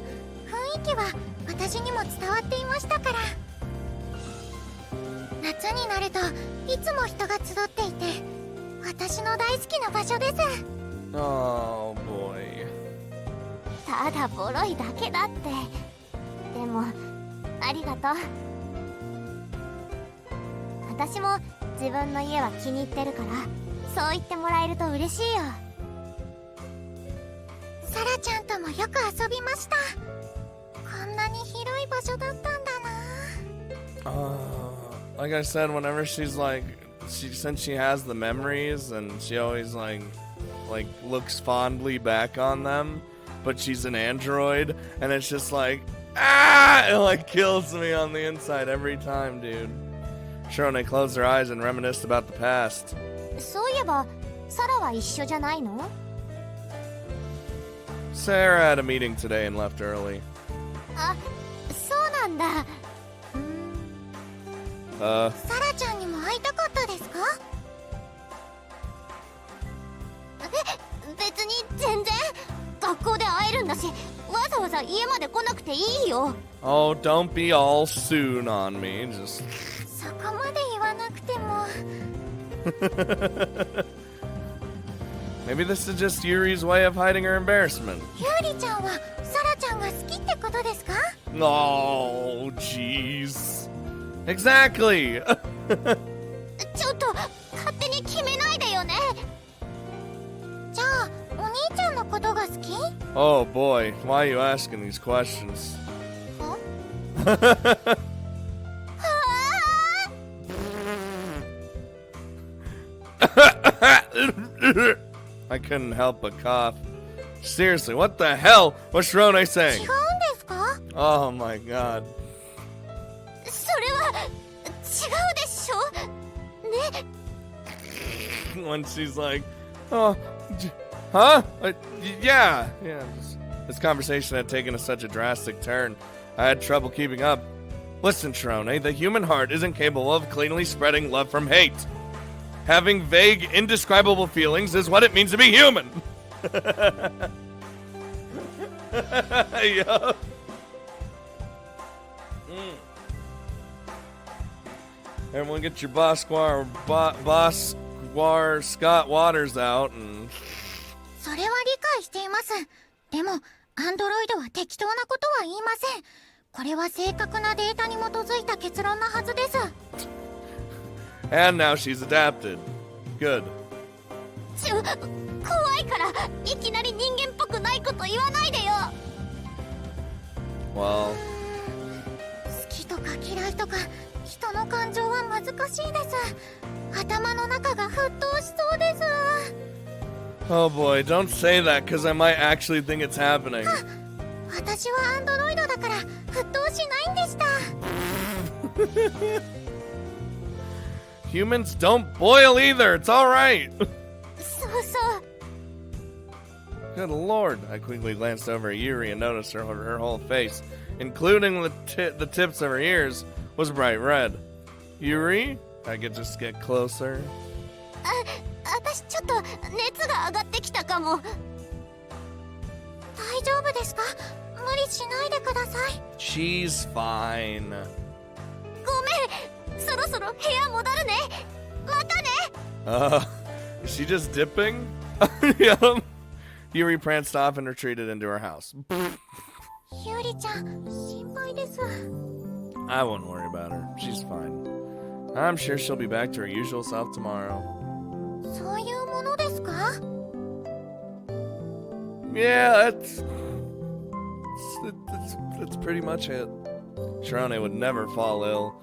囲気は私にも伝わっていましたから。夏になるといつも人が集っていて、私の大好きな場所です。 Oh boy. ただボロいだけだって。でもありがとう。私も自分の家は気に入ってるから、そう言ってもらえると嬉しいよ。サラちゃんともよく遊びました。こんなに広い場所だったんだな。Like I said, whenever she's like, since she has the memories and she always like looks fondly back on them, but she's an android, and it's just like, ah, it like kills me on the inside every time, dude. Trinoline closed her eyes and reminisced about the past. そういえばサラは一緒じゃないの？ Sarah had a meeting today and left early. あ、そうなんだ。サラちゃんにも会いたかったですか？別に全然。学校で会えるんだし、わざわざ家まで来なくていいよ。 Oh, don't be all soon on me. Just. そこまで言わなくても。Maybe this is just Yuri's way of hiding her embarrassment. ユーリちゃんはサラちゃんが好きってことですか？ Oh, jeez. Exactly. ちょっと勝手に決めないでよね。じゃあお兄ちゃんのことが好き？ Oh boy, why are you asking these questions? は？I couldn't help but cough. Seriously, what the hell was Trinoline 違 saying? うんですか？ Oh my god. それは違うでしょね。 When she's like, oh, huh? Yeah. This conversation had taken such a drastic turn. I had trouble keeping up. Listen, Trinoline, the human heart isn't capable of cleanly spreading love from hate. Having vague, indescribable feelings is what it means to be human. Yup. Everyone get your Bosskwar Scott Waters out and... それは理解しています。でもアンドロイドは適当なことは言いません。これは正確なデータに基づいた結論なはずです。 And now she's adapted. Good. 怖いからいきなり人間っぽくないこと言わないでよ。 Well... 好きとか嫌いとか人の感情は難しいです。頭の中が沸騰しそうです。 Oh boy, don't say that, because I might actually think it's happening. 私はアンドロイドだから沸騰しないんでした。 Humans don't boil either, it's alright. そうそう。 Good lord. I quickly glanced over at Yuri and noticed her whole face, including the tips of her ears, was bright red. Yuri? I could just get closer. 私ちょっと熱が上がってきたかも。大丈夫ですか？無理しないでください。 She's fine. ごめん、そろそろ部屋戻るね。Is she just dipping? Yeah. Yuri pranced off and retreated into her house. ユーリちゃん、心配です。 I won't worry about her. She's fine. I'm sure she'll be back to her usual self tomorrow. そういうものですか? Yeah, that's pretty much it. Trinoline would never fall ill,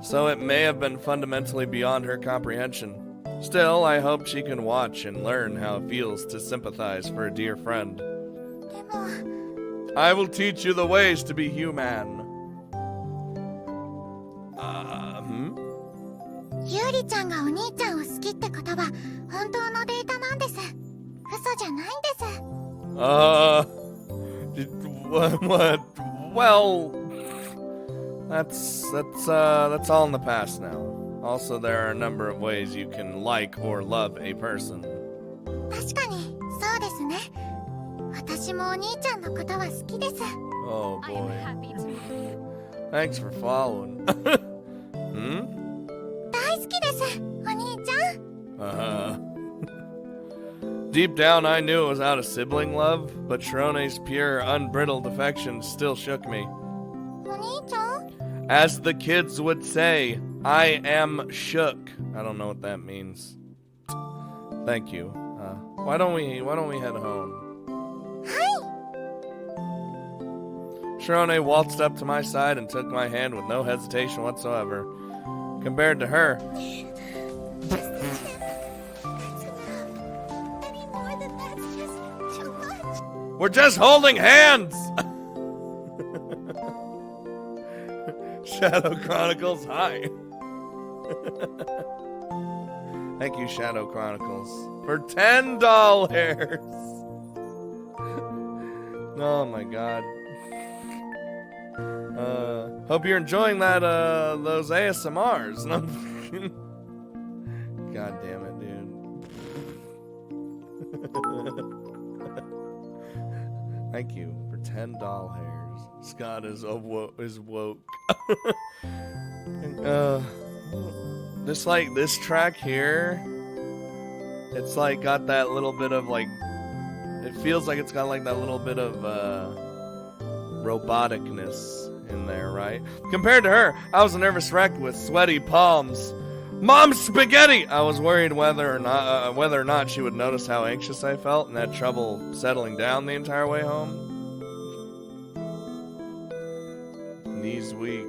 so it may have been fundamentally beyond her comprehension. Still, I hope she can watch and learn how it feels to sympathize for a dear friend. でも I will teach you the ways to be human. ユーリちゃんがお兄ちゃんを好きってことは本当のデータなんです。嘘じゃないんです。 What? Well, that's all in the past now. Also, there are a number of ways you can like or love a person. 確かにそうですね。私もお兄ちゃんのことは好きです。 Oh boy. Thanks for following. 大好きです、お兄ちゃん。 Deep down, I knew it was out of sibling love, but Trinole's pure, unbridled affection still shook me. お兄ちゃん As the kids would say, I am shook. I don't know what that means. Thank you. Why don't we head home? は Trinoline waltzed up to my side and took my hand with no hesitation whatsoever. Compared to her, we're just holding hands! Shadow Chronicles, hi. Thank you, Shadow Chronicles, for 10 doll hairs. Oh my god. Hope you're enjoying that, those ASMRs. God damn it, dude. Thank you for 10 doll hairs. Scott is woke. Just like this track here, it's like got that little bit of like, it feels like it's got like that little bit of roboticness in there, right? Compared to her, I was a nervous wreck with sweaty palms. Mom spaghetti! I was worried whether or not she would notice how anxious I felt and had trouble settling down the entire way home. Knees weak.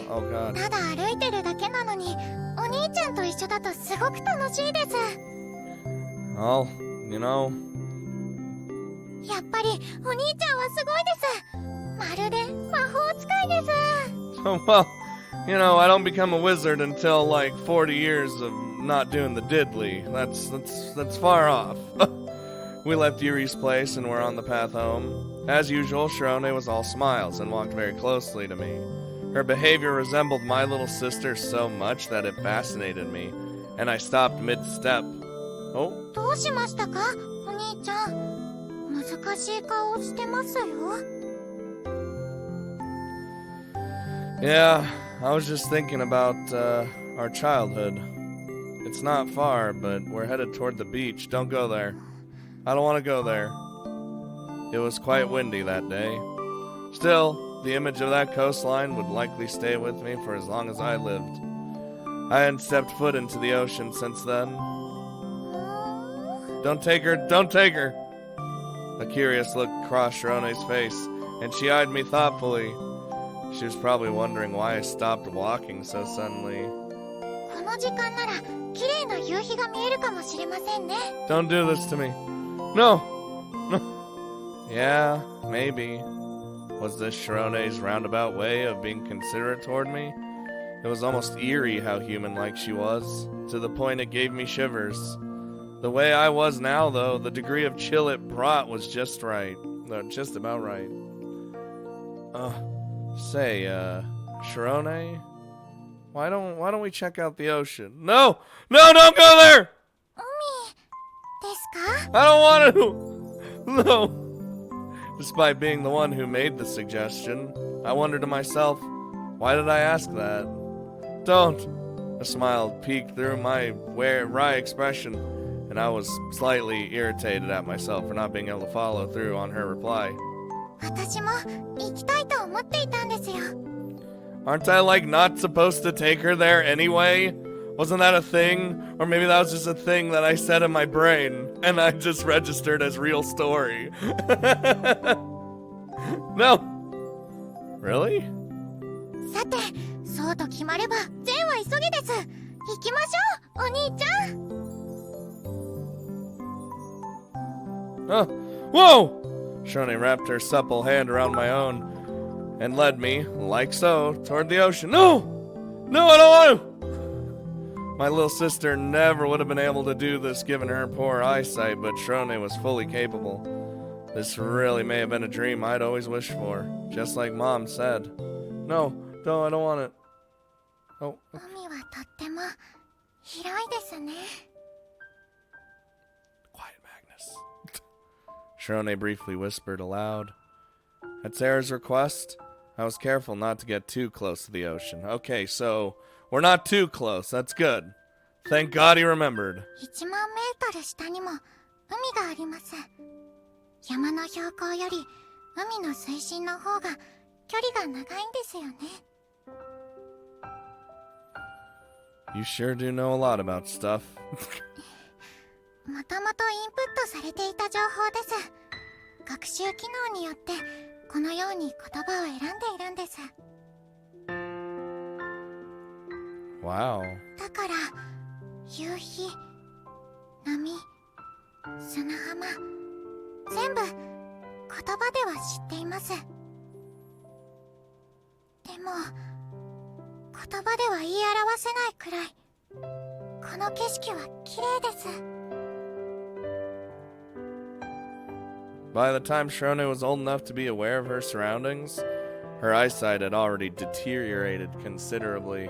Oh god. ただ歩いてるだけなのに、お兄ちゃんと一緒だとすごく楽しいです。 Well, you know. やっぱりお兄ちゃんはすごいです。まるで魔法使いです。 Well, you know, I don't become a wizard until like 40 years of not doing the diddly. That's far off. We left Yuri's place and were on the path home. As usual, Trinoline was all smiles and walked very closely to me. Her behavior resembled my little sister so much that it fascinated me, and I stopped mid-step. Oh? どうしましたか、お兄ちゃん。難しい顔してますよ。 Yeah, I was just thinking about our childhood. It's not far, but we're headed toward the beach. Don't go there. I don't want to go there. It was quite windy that day. Still, the image of that coastline would likely stay with me for as long as I lived. I hadn't stepped foot into the ocean since then. Don't take her, don't take her! A curious look crossed Trinole's face, and she eyed me thoughtfully. She was probably wondering why I stopped walking so suddenly. この時間なら綺麗な夕日が見えるかもしれませんね。 Don't do this to me. No! Yeah, maybe. Was this Trinole's roundabout way of being considerate toward me? It was almost eerie how human-like she was, to the point it gave me shivers. The way I was now, though, the degree of chill it brought was just right. Just about right. Say, Trinoline? Why don't we check out the ocean? No! No, don't go there! 海ですか? I don't want to! No! Despite being the one who made the suggestion, I wondered to myself, why did I ask that? Don't! A smile peeked through my wry expression, and I was slightly irritated at myself for not being able to follow through on her reply. 私も行きたいと思っていたんですよ。 Aren't I like not supposed to take her there anyway? Wasn't that a thing? Or maybe that was just a thing that I said in my brain and I just registered as real story. No. Really? さて、そうと決まれば善は急ぎです。行きましょう、お兄ちゃん。 Whoa! Shone wrapped her supple hand around my own and led me, like so, toward the ocean. No! No, I don't want to! My little sister never would have been able to do this given her poor eyesight, but Shrone was fully capable. This really may have been a dream I'd always wished for, just like Mom said. No, I don't want it. Oh. 海はとっても広いですね。 Quiet, Magnus. Shrone briefly whispered aloud. At Sarah's request, I was careful not to get too close to the ocean. Okay, so we're not too close. That's good. Thank God he remembered. 1万メートル下にも海があります。山の標高より海の水深の方が距離が長いんですよね。 You sure do know a lot about stuff. もともとインプットされていた情報です。学習機能によってこのように言葉を選んでいるんです。 Wow. だから夕日、波、砂浜、全部言葉では知っています。でも言葉では言い表せないくらいこの景色は綺麗です。 By the time Shrone was old enough to be aware of her surroundings, her eyesight had already deteriorated considerably.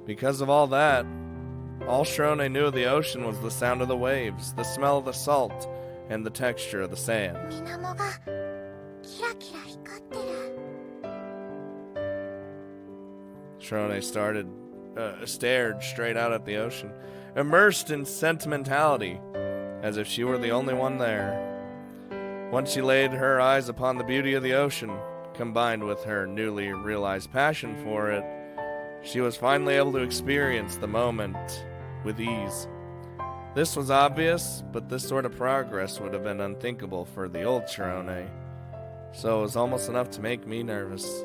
Because of all that, all Shrone knew of the ocean was the sound of the waves, the smell of the salt, and the texture of the sand. 水面がキラキラ光ってる。 Shrone stared straight out at the ocean, immersed in sentimentality, as if she were the only one there. Once she laid her eyes upon the beauty of the ocean, combined with her newly realized passion for it, she was finally able to experience the moment with ease. This was obvious, but this sort of progress would have been unthinkable for the old Trinoline, so it was almost enough to make me nervous.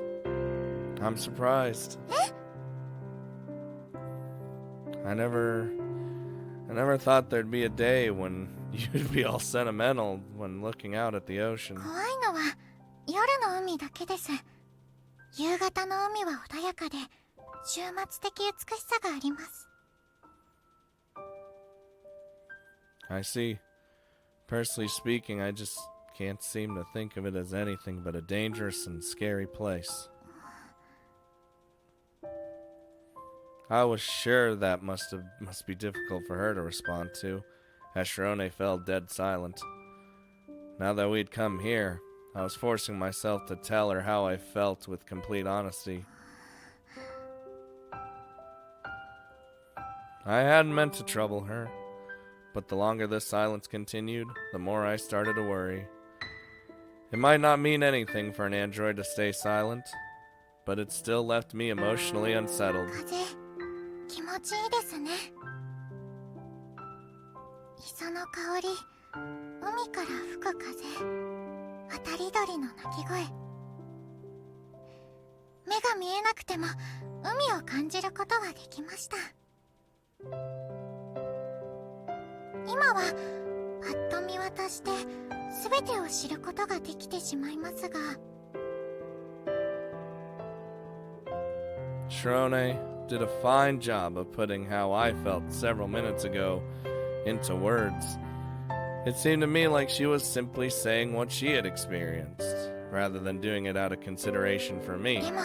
I'm surprised. I never thought there'd be a day when you'd be all sentimental when looking out at the ocean. 怖いのは夜の海だけです。夕方の海は穏やかで終末的美しさがあります。 I see. Personally speaking, I just can't seem to think of it as anything but a dangerous and scary place. I was sure that must be difficult for her to respond to, as Shrone fell dead silent. Now that we'd come here, I was forcing myself to tell her how I felt with complete honesty. I hadn't meant to trouble her, but the longer this silence continued, the more I started to worry. It might not mean anything for an android to stay silent, but it still left me emotionally unsettled. 風、気持ちいいですね。磯の香り、海から吹く風、渡り鳥の鳴き声。目が見えなくても海を感じることはできました。今はパッと見渡して全てを知ることができてしまいますが。 Shrone did a fine job of putting how I felt several minutes ago into words. It seemed to me like she was simply saying what she had experienced, rather than doing it out of consideration for me. でも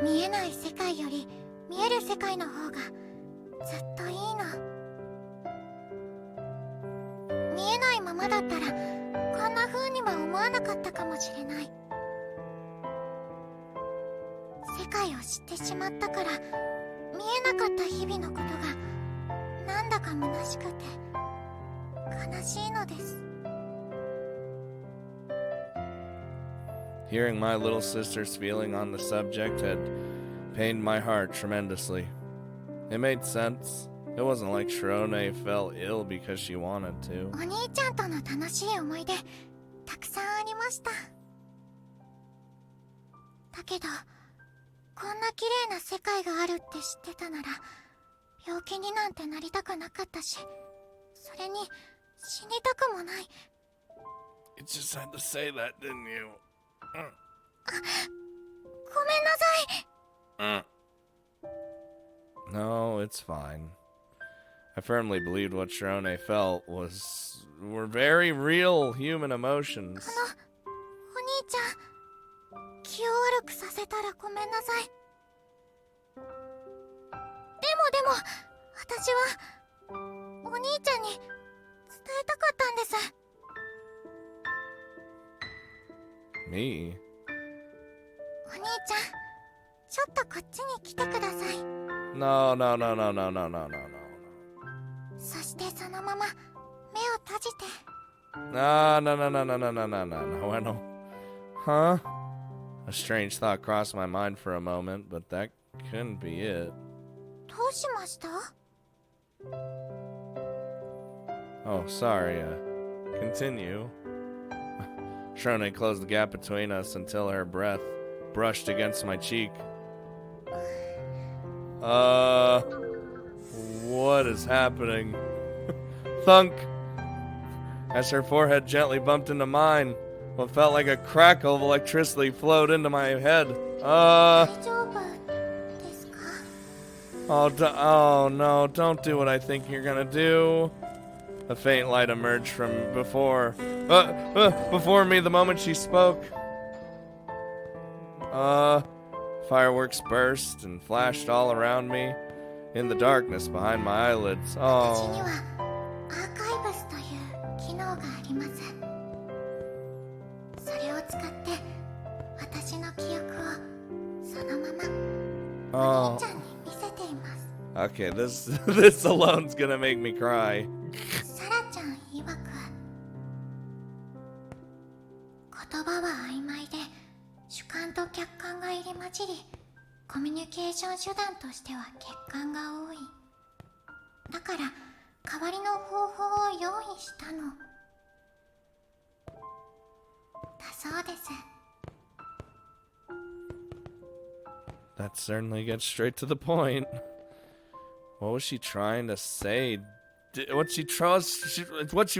見えない世界より見える世界の方がずっといいの。見えないままだったらこんな風には思わなかったかもしれない。世界を知ってしまったから見えなかった日々のことがなんだか虚しくて悲しいのです。 Hearing my little sister's feeling on the subject had pained my heart tremendously. It made sense. It wasn't like Shirone fell ill because she wanted to. お兄ちゃんとの楽しい思い出たくさんありました。だけどこんな綺麗な世界があるって知ってたなら病気になんてなりたくなかったし、それに死にたくもない。 You just had to say that, didn't you? ごめんなさい。No, it's fine. I firmly believed what Shirone felt were very real human emotions. お兄ちゃん、気を悪くさせたらごめんなさい。でも私はお兄ちゃんに伝えたかったんです。 Me? お兄ちゃん、ちょっとこっちに来てください。 No, no, no, no, no, no, no, no, no. そしてそのまま目を閉じて。 No, no, no, no, no, no, no, no, no, I don't. Huh? A strange thought crossed my mind for a moment, but that couldn't be it. どうしました？ Oh, sorry, continue. Shirone closed the gap between us until her breath brushed against my cheek. What is happening? Thunk! As her forehead gently bumped into mine, what felt like a crackle of electricity flowed into my head. 大丈夫ですか？ Oh no, don't do what I think you're gonna do. A faint light emerged from before me the moment she spoke. Fireworks burst and flashed all around me in the darkness behind my eyelids. 私に Oh. はアーカイブスという機能があります。それを使って私の記憶をそのままお兄ちゃんに見せています。 Okay, this alone's gonna make me cry. サラちゃん曰く、言葉は曖昧で主観と客観が入り混じり、コミュニケーション手段としては欠陥が多い。だから代わりの方法を用意したのだそうです。 That certainly gets straight to the point. What was she trying to say? What she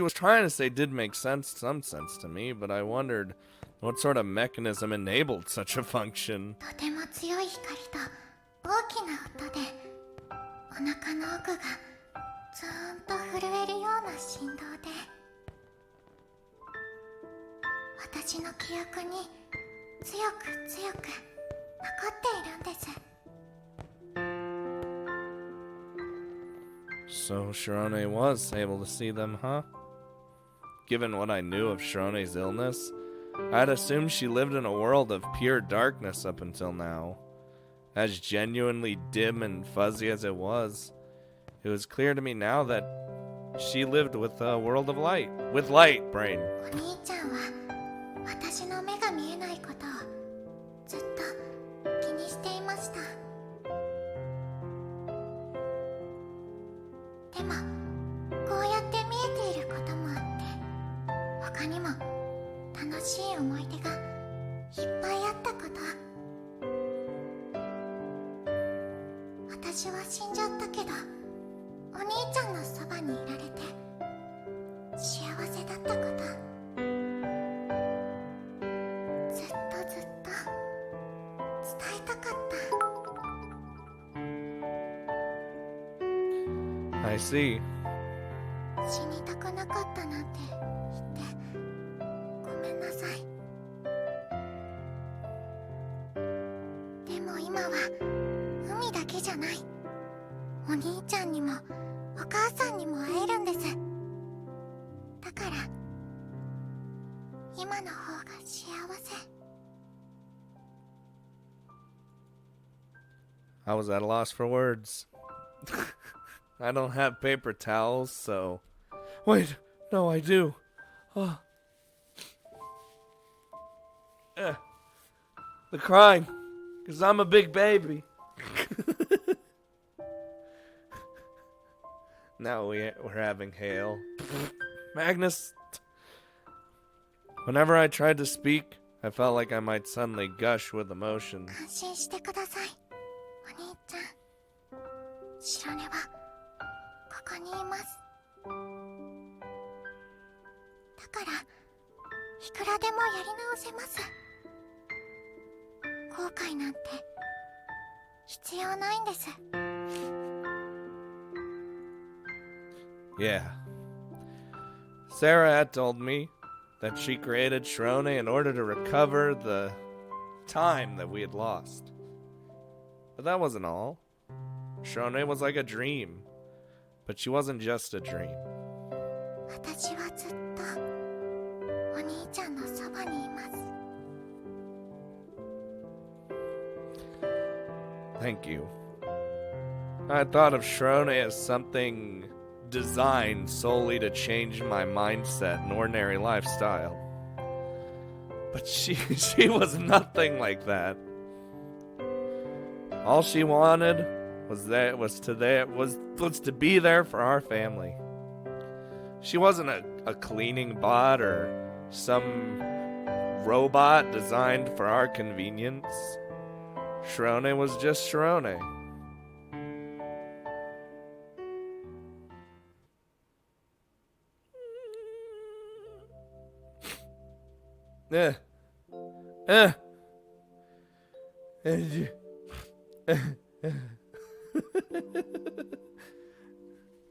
was trying to say did make some sense to me, but I wondered what sort of mechanism enabled such a function. とても強い光と大きな音でお腹の奥がずーんと震えるような振動で私の記憶に強く強く残っているんです。 So Shirone was able to see them, huh? Given what I knew of Shirone's illness, I'd assumed she lived in a world of pure darkness up until now. As genuinely dim and fuzzy as it was clear to me now that she lived with a world of light. With light, brain. お兄ちゃんは私の目が見えないことをずっと気にしていました。でもこうやって見えていることもあって他にも楽しい思い出がいっぱいあったこと。私は死んじゃったけどお兄ちゃんのそばにいられて幸せだったこと、ずっとずっと伝えたかった。 I see. 死にたくなかったなんて言ってごめんなさい。でも今は海だけじゃない、お兄ちゃんにもお母さんにも会えるんです。だから今の方が幸せ。I was at a loss for words. I don't have paper towels, so... Wait, no, I do. Oh. The crying, because I'm a big baby. Now we're having hail. Magnus. Whenever I tried to speak, I felt like I might suddenly gush with emotion. 安心してください。お兄ちゃん。白根はここにいます。だからいくらでもやり直せます。後悔なんて必要ないんです。Yeah. Sarah had told me that she created Trinoline in order to recover the time that we had lost. But that wasn't all. Trinoline was like a dream. But she wasn't just a dream. 私はずっとお兄ちゃんのそばにいます。Thank you. I thought of Trinoline as something designed solely to change my mindset and ordinary lifestyle. But she was nothing like that. All she wanted was to be there for our family. She wasn't a cleaning bot or some robot designed for our convenience. Trinoline was just Trinoline.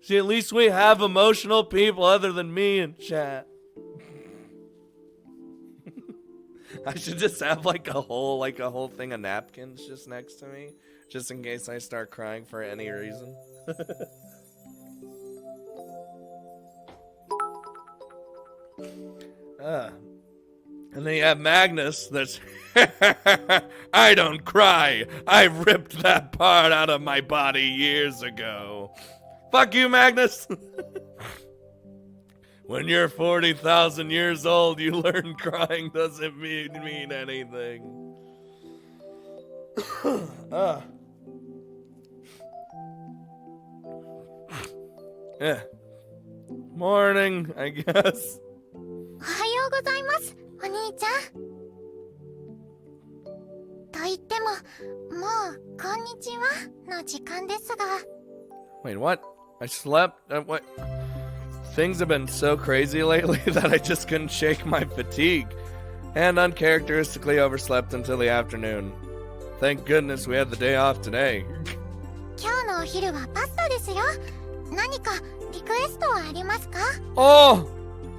See, at least we have emotional people other than me in chat. I should just have like a whole thing of napkins just next to me, just in case I start crying for any reason. And then you have Magnus that's I don't cry. I ripped that part out of my body years ago. Fuck you, Magnus. When you're 40,000 years old, you learn crying doesn't mean anything. Morning, I guess. おはようございます、お兄ちゃん。と言っても、もうこんにちはの時間ですが。Wait, what? I slept? What? Things have been so crazy lately that I just couldn't shake my fatigue, and uncharacteristically overslept until the afternoon. Thank goodness we had the day off today. 今日のお昼はパスタですよ。何かリクエストはありますか？ Oh!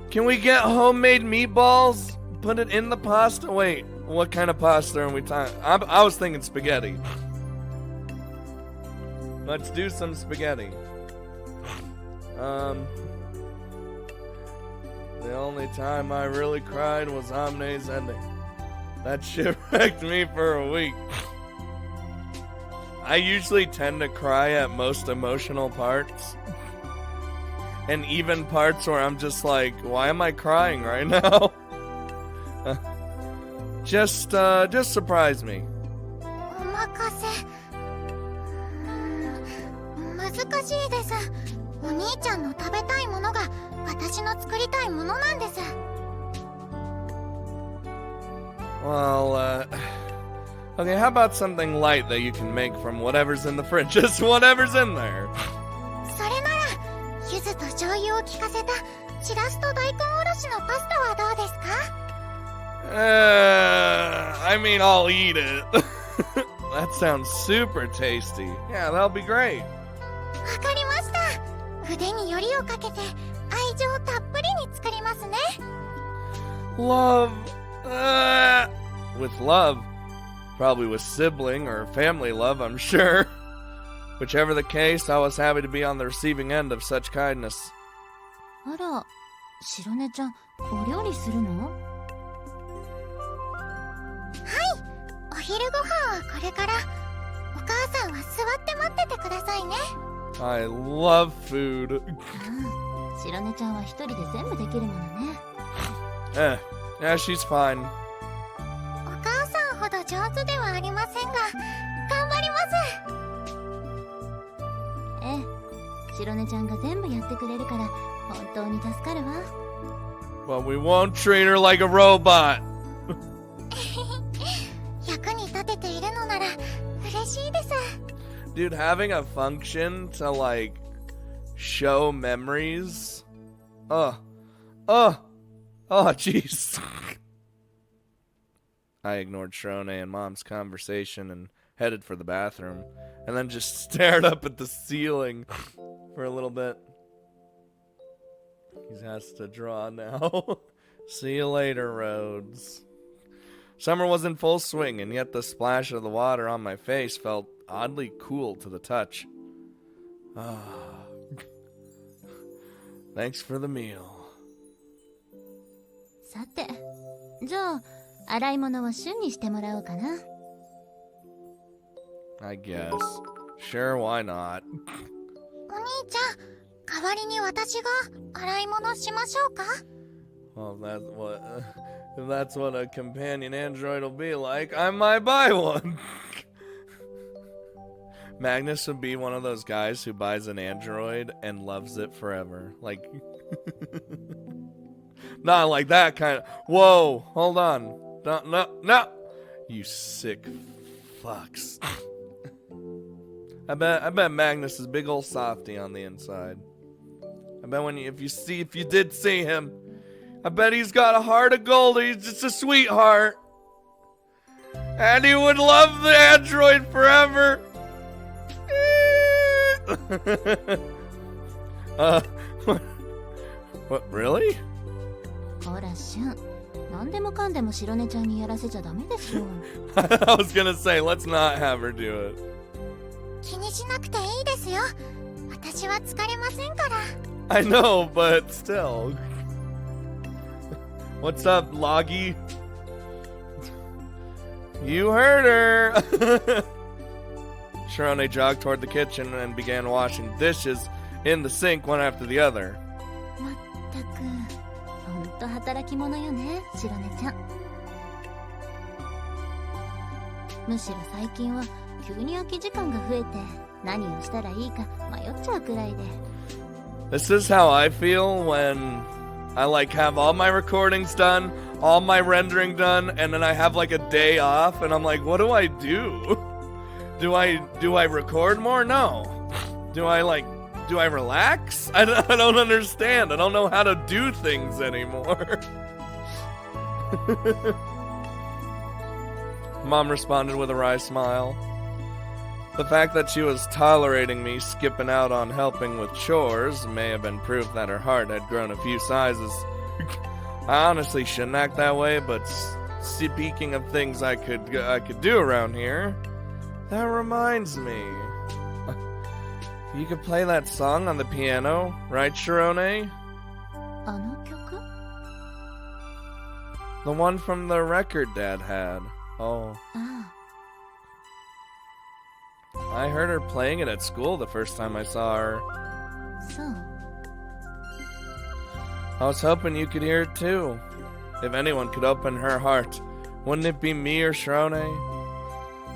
Can we get homemade meatballs? Put it in the pasta? Wait, what kind of pasta are we talking? I was thinking spaghetti. Let's do some spaghetti. The only time I really cried was Omne's ending. That shit wrecked me for a week. I usually tend to cry at most emotional parts. And even parts where I'm just like, why am I crying right now? Just surprise me. お任せ。難しいです。お兄ちゃんの食べたいものが私の作りたいものなんです。Well, okay, how about something light that you can make from whatever's in the fridge? Just whatever's in there. それなら、柚子と醤油を効かせたしらすと大根おろしのパスタはどうですか？ I mean, I'll eat it. That sounds super tasty. Yeah, that'll be great. わかりました。腕によりをかけて愛情たっぷりに作りますね。Love. With love. Probably with sibling or family love, I'm sure. Whichever the case, I was happy to be on the receiving end of such kindness. あら、白根ちゃん、お料理するの？はい、お昼ご飯はこれから。お母さんは座って待っててくださいね。 I love food. 白根ちゃんは一人で全部できるものね。Yeah, she's fine. お母さんほど上手ではありませんが頑張ります。ええ、白根ちゃんが全部やってくれるから本当に助かるわ。 But we won't treat her like a robot. 役に立てているのなら嬉しいです。 Dude, having a function to like show memories. Jeez. I ignored Shrone and Mom's conversation and headed for the bathroom, and then just stared up at the ceiling for a little bit. He has to draw now. See you later, Rhodes. Summer was in full swing, and yet the splash of the water on my face felt oddly cool to the touch. Thanks for the meal. さて、じゃあ洗い物は瞬にしてもらおうかな。 I guess. Sure, why not? お兄ちゃん、代わりに私が洗い物しましょうか？ Well, if that's what a companion android will be like, I might buy one. Magnus would be one of those guys who buys an android and loves it forever. Like, not like that kind of. Whoa, hold on. No. You sick fucks. I bet Magnus is big old softy on the inside. I bet if you did see him, I bet he's got a heart of gold. He's just a sweetheart. And he would love the android forever. What, really? ほらシュン、何でもかんでも白根ちゃんにやらせちゃダメでしょ。 I was gonna say, let's not have her do it. 気にしなくていいですよ。私は疲れませんから。 I know, but still. What's up, Loggy? You heard her! Sharone jogged toward the kitchen and began washing dishes in the sink one after the other. まったく、ほんと働き者よね、白根ちゃん。むしろ最近は急に空き時間が増えて何をしたらいいか迷っちゃうくらいで。 This is how I feel when I like have all my recordings done, all my rendering done, and then I have like a day off, and I'm like, what do I do? Do I record more? No. Do I relax? I don't understand. I don't know how to do things anymore. Mom responded with a wry smile. The fact that she was tolerating me skipping out on helping with chores may have been proof that her heart had grown a few sizes. I honestly shouldn't act that way, but speaking of things I could do around here, that reminds me. You could play that song on the piano, right, Sharone? あの曲？ The one from the record Dad had. Oh. あ I heard her playing it at school the first time I saw her. あ、そう。 I was hoping you could hear it too. If anyone could open her heart, wouldn't it be me or Sharone?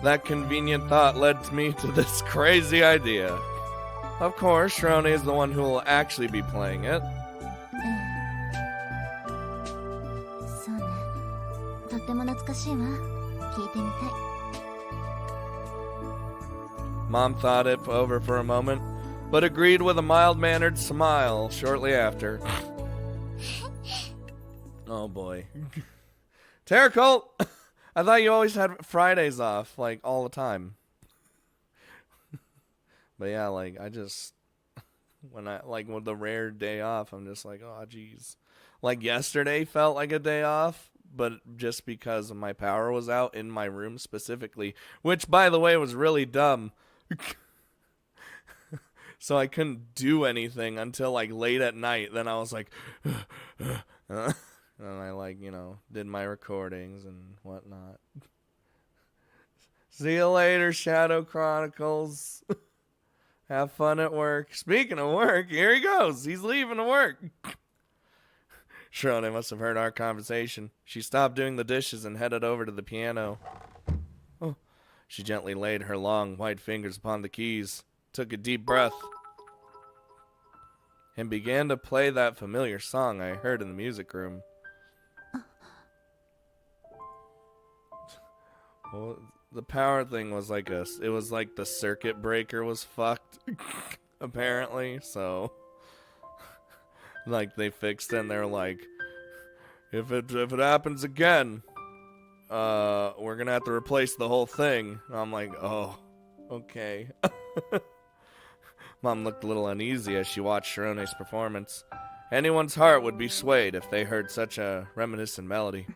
That convenient thought led me to this crazy idea. Of course, Sharone is the one who will actually be playing it. ええ。そうね。とっても懐かしいわ。聞いてみたい。 Mom thought it over for a moment, but agreed with a mild-mannered smile shortly after. Oh boy. Terracolt! I thought you always had Fridays off, like, all the time. But yeah, like, I just, when I, like, with the rare day off, I'm just like, oh, geez. Like, yesterday felt like a day off, but just because my power was out in my room specifically, which, by the way, was really dumb. So I couldn't do anything until, like, late at night. Then I was like, and I, like, you know, did my recordings and whatnot. See you later, Shadow Chronicles. Have fun at work. Speaking of work, here he goes. He's leaving to work. Shrone must have heard our conversation. She stopped doing the dishes and headed over to the piano. Oh. She gently laid her long, white fingers upon the keys, took a deep breath, and began to play that familiar song I heard in the music room. Well, the power thing was like it was like the circuit breaker was fucked, apparently, so like they fixed it and they're like, if it happens again, we're gonna have to replace the whole thing. And I'm like, oh, okay. Mom looked a little uneasy as she watched Shirone's performance. Anyone's heart would be swayed if they heard such a reminiscent melody.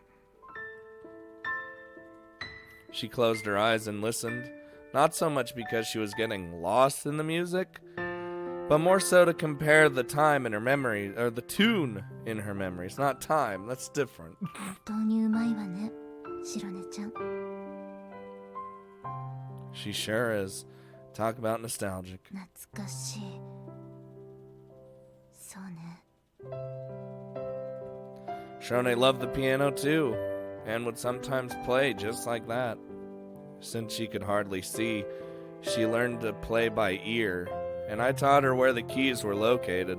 She closed her eyes and listened, not so much because she was getting lost in the music, but more so to compare the time in her memory, or the tune in her memories, not time. That's different. 本当にうまいわね、白根ちゃん。 She sure is. Talk about nostalgic. 懐かしい。そうね。 Shirone loved the piano too, and would sometimes play just like that. Since she could hardly see, she learned to play by ear, and I taught her where the keys were located.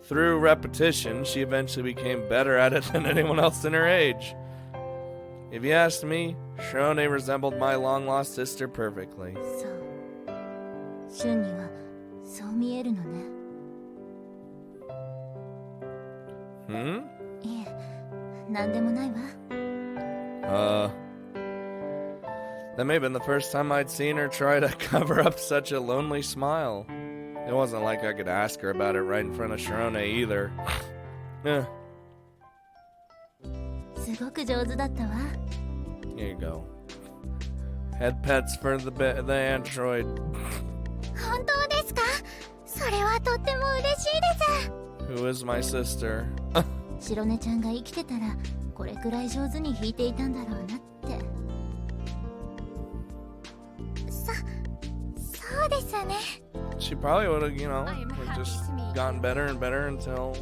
Through repetition, she eventually became better at it than anyone else in her age. If you asked me, Shirone resembled my long-lost sister perfectly. そう。俊にはそう見えるのね。いえ、なんでもないわ。That may have been the first time I'd seen her try to cover up such a lonely smile. It wasn't like I could ask her about it right in front of Shirone either. すごく上手だったわ。 Here you go. Head pets for the android. 本当ですか？それはとっても嬉しいです。 Who is my sister? 白根ちゃんが生きてたらこれくらい上手に弾いていたんだろうなって。そうですね。 She probably would have, just gotten better and better until,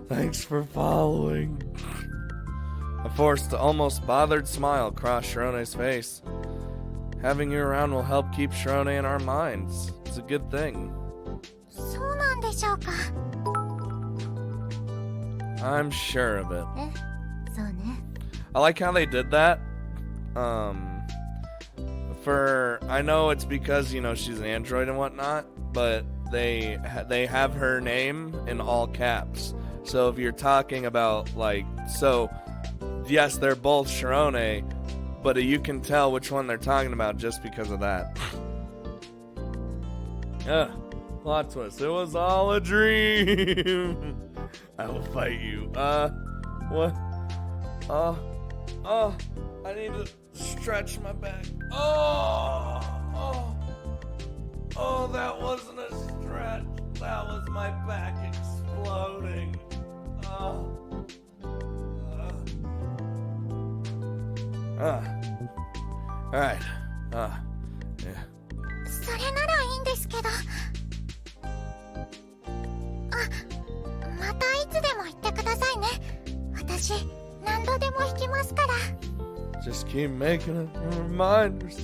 thanks for following. A forced, almost bothered smile crossed Shirone's face. Having you around will help keep Shirone in our minds. It's a good thing. そうなんでしょうか。 I'm sure of it. そうね。 I like how they did that. I know it's because, she's an android and whatnot, but they have her name in all caps. So if you're talking about, yes, they're both Shirone, but you can tell which one they're talking about just because of that. Plot twist. It was all a dream. I will fight you. What? I need to stretch my back. Oh, that wasn't a stretch. That was my back exploding. Alright. Yeah. それならいいんですけど。またいつでも言ってくださいね。私、何度でも弾きますから。 Just keep making reminders.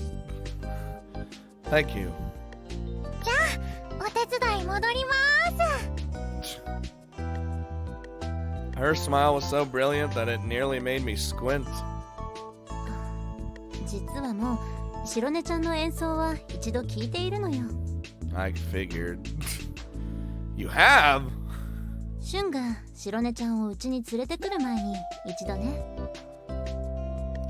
Thank you. じゃあ、お手伝い戻ります。 Her smile was so brilliant that it nearly made me squint. 実はもう、白根ちゃんの演奏は一度聞いているのよ。I figured. You have? 俊が白根ちゃんをうちに連れてくる前に一度ね。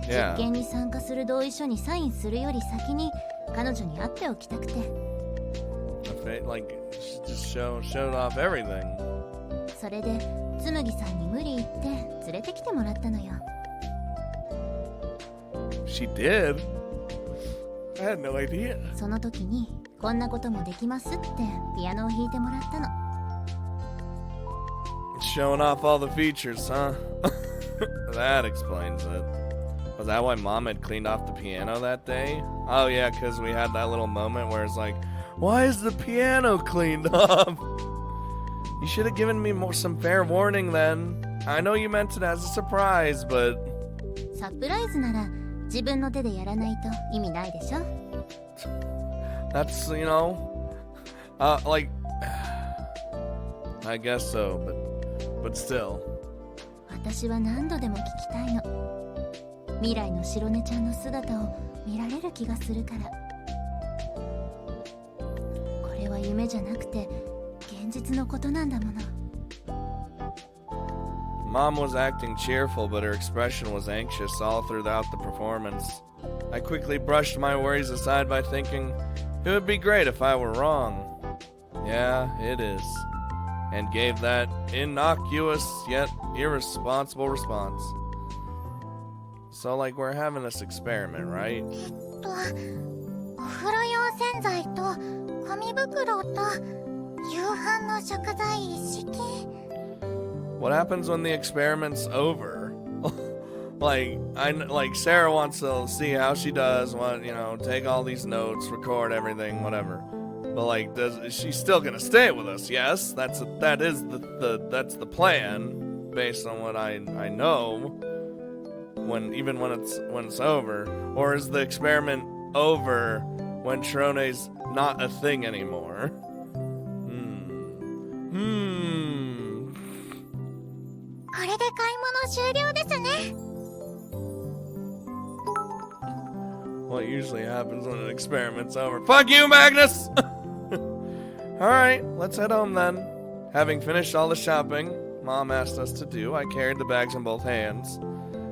Yeah. 実験に参加する同意書にサインするより先に彼女に会っておきたくて。Just showed off everything. それで紬さんに無理言って連れてきてもらったのよ。She did? I had no idea. その時にこんなこともできますってピアノを弾いてもらったの。Showing off all the features, huh? That explains it. Was that why Mom had cleaned off the piano that day? Oh yeah, because we had that little moment where it's like, why is the piano cleaned off? You should have given me some fair warning then. I know you meant it as a surprise, but... サプライズなら自分の手でやらないと意味ないでしょ。 That's, you know... like... I guess so, but still. 私は何度でも聞きたいの。未来の白根ちゃんの姿を見られる気がするから。これは夢じゃなくて現実のことなんだもの。 Mom was acting cheerful, but her expression was anxious all throughout the performance. I quickly brushed my worries aside by thinking, it would be great if I were wrong. Yeah, it is. And gave that innocuous yet irresponsible response. So, like, we're having this experiment, right? お風呂用洗剤と紙袋と夕飯の食材一式。 What happens when the experiment's over? like Sarah wants to see how she does, what, you know, take all these notes, record everything, whatever. But like, is she still gonna stay with us? Yes, that's the plan based on what I know. When it's over, or is the experiment over when Trirone's not a thing anymore? これで買い物終了ですね。 What usually happens when an experiment's over? Fuck you, Magnus! Alright, let's head home then. Having finished all the shopping Mom asked us to do, I carried the bags in both hands.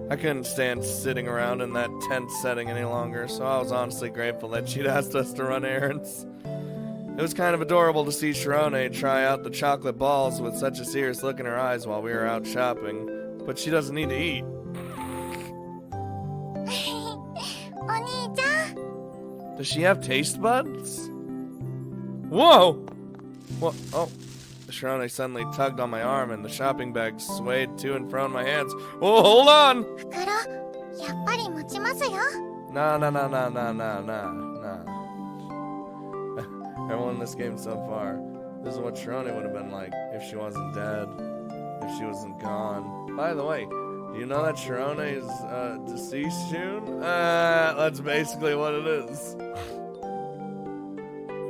I couldn't stand sitting around in that tense setting any longer, so I was honestly grateful that she'd asked us to run errands. It was kind of adorable to see Trinoline try out the chocolate balls with such a serious look in her eyes while we were out shopping, but she doesn't need to eat. お兄ちゃん。 Does she have taste buds? Whoa! What? Oh. Trinoline suddenly tugged on my arm and the shopping bag swayed to and fro in my hands. Oh, hold on! 袋、やっぱり持ちますよ。 Nah. Everyone in this game so far, this is what Trinoline would have been like if she wasn't dead, if she wasn't gone. By the way, do you know that Trinoline is deceased soon? That's basically what it is.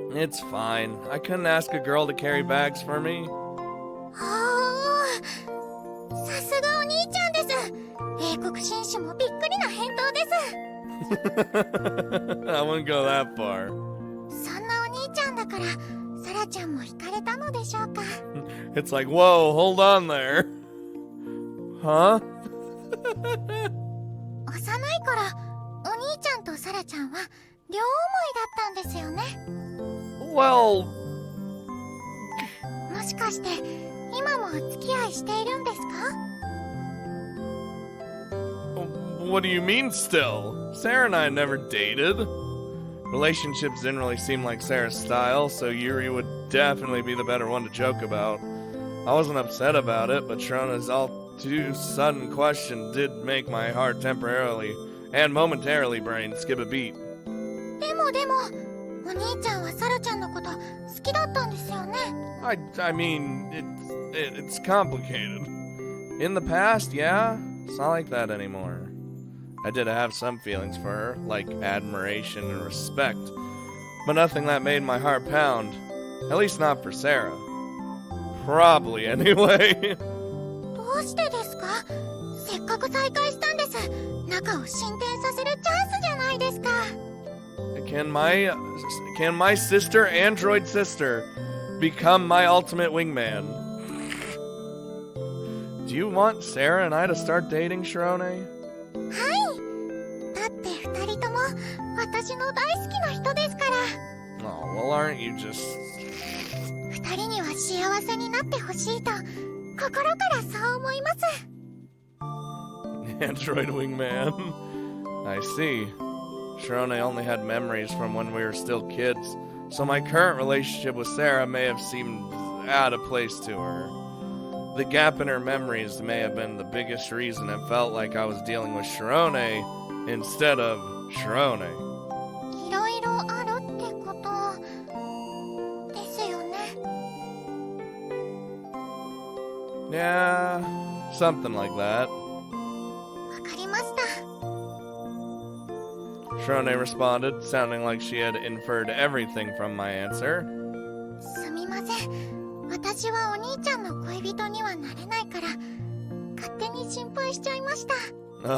It's fine. I couldn't ask a girl to carry bags for me. さすがお兄ちゃんです。英国紳士もびっくりな返答です。 I wouldn't go that far. そんなお兄ちゃんだから、サラちゃんも惹かれたのでしょうか。 It's like, whoa, hold on there. Huh? 幼い頃、お兄ちゃんとサラちゃんは両思いだったんですよね。 Well... もしかして今もお付き合いしているんですか？ What do you mean still? Sarah and I never dated. Relationships didn't really seem like Sarah's style, so Yuri would definitely be the better one to joke about. I wasn't upset about it, but Shrona's all too sudden question did make my heart temporarily and momentarily brain skip a beat. でもお兄ちゃんはサラちゃんのこと好きだったんですよね。 I mean, it's complicated. In the past, yeah, it's not like that anymore. I did have some feelings for her, like admiration and respect, but nothing that made my heart pound. At least not for Sarah. Probably, anyway. どうしてですか？せっかく再会したんです。仲を進展させるチャンスじゃないですか。 Can my sister, android sister, become my ultimate wingman? Do you want Sarah and I to start dating, Shirone? はい。だって二人とも私の大好きな人ですから。 Oh, well, aren't you just... 二人には幸せになってほしいと心からそう思います。 Android wingman. I see. Shirone only had memories from when we were still kids, so my current relationship with Sarah may have seemed out of place to her. The gap in her memories may have been the biggest reason it felt like I was dealing with Shirone instead of Shirone. いろいろあるってことですよね。 Yeah, something like that. わかりました。 Shirone responded, sounding like she had inferred everything from my answer. すみません。私はお兄ちゃんの恋人にはなれないから、勝手に心配しちゃいました。で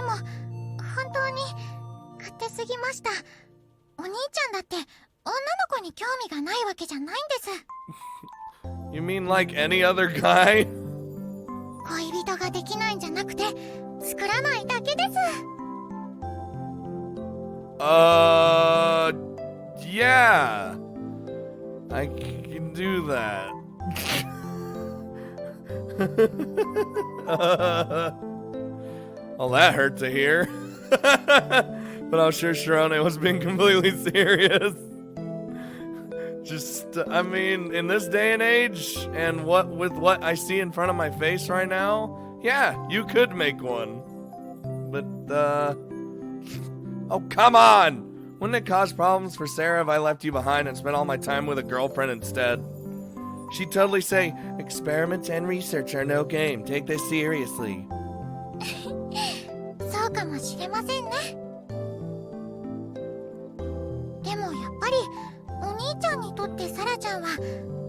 も、本当に勝手すぎました。お兄ちゃんだって女の子に興味がないわけじゃないんです。 You mean like any other guy? 恋人ができないんじゃなくて、作らないだけです。 Yeah. I can do that. Well, that hurt to hear. But I'm sure Shirone was being completely serious. Just, I mean, in this day and age, and with what I see in front of my face right now, yeah, you could make one. But, oh, come on! Wouldn't it cause problems for Sarah if I left you behind and spent all my time with a girlfriend instead? She'd totally say, experiments and research are no game. Take this seriously. そうかもしれませんね。でもやっぱりお兄ちゃんにとってサラちゃんは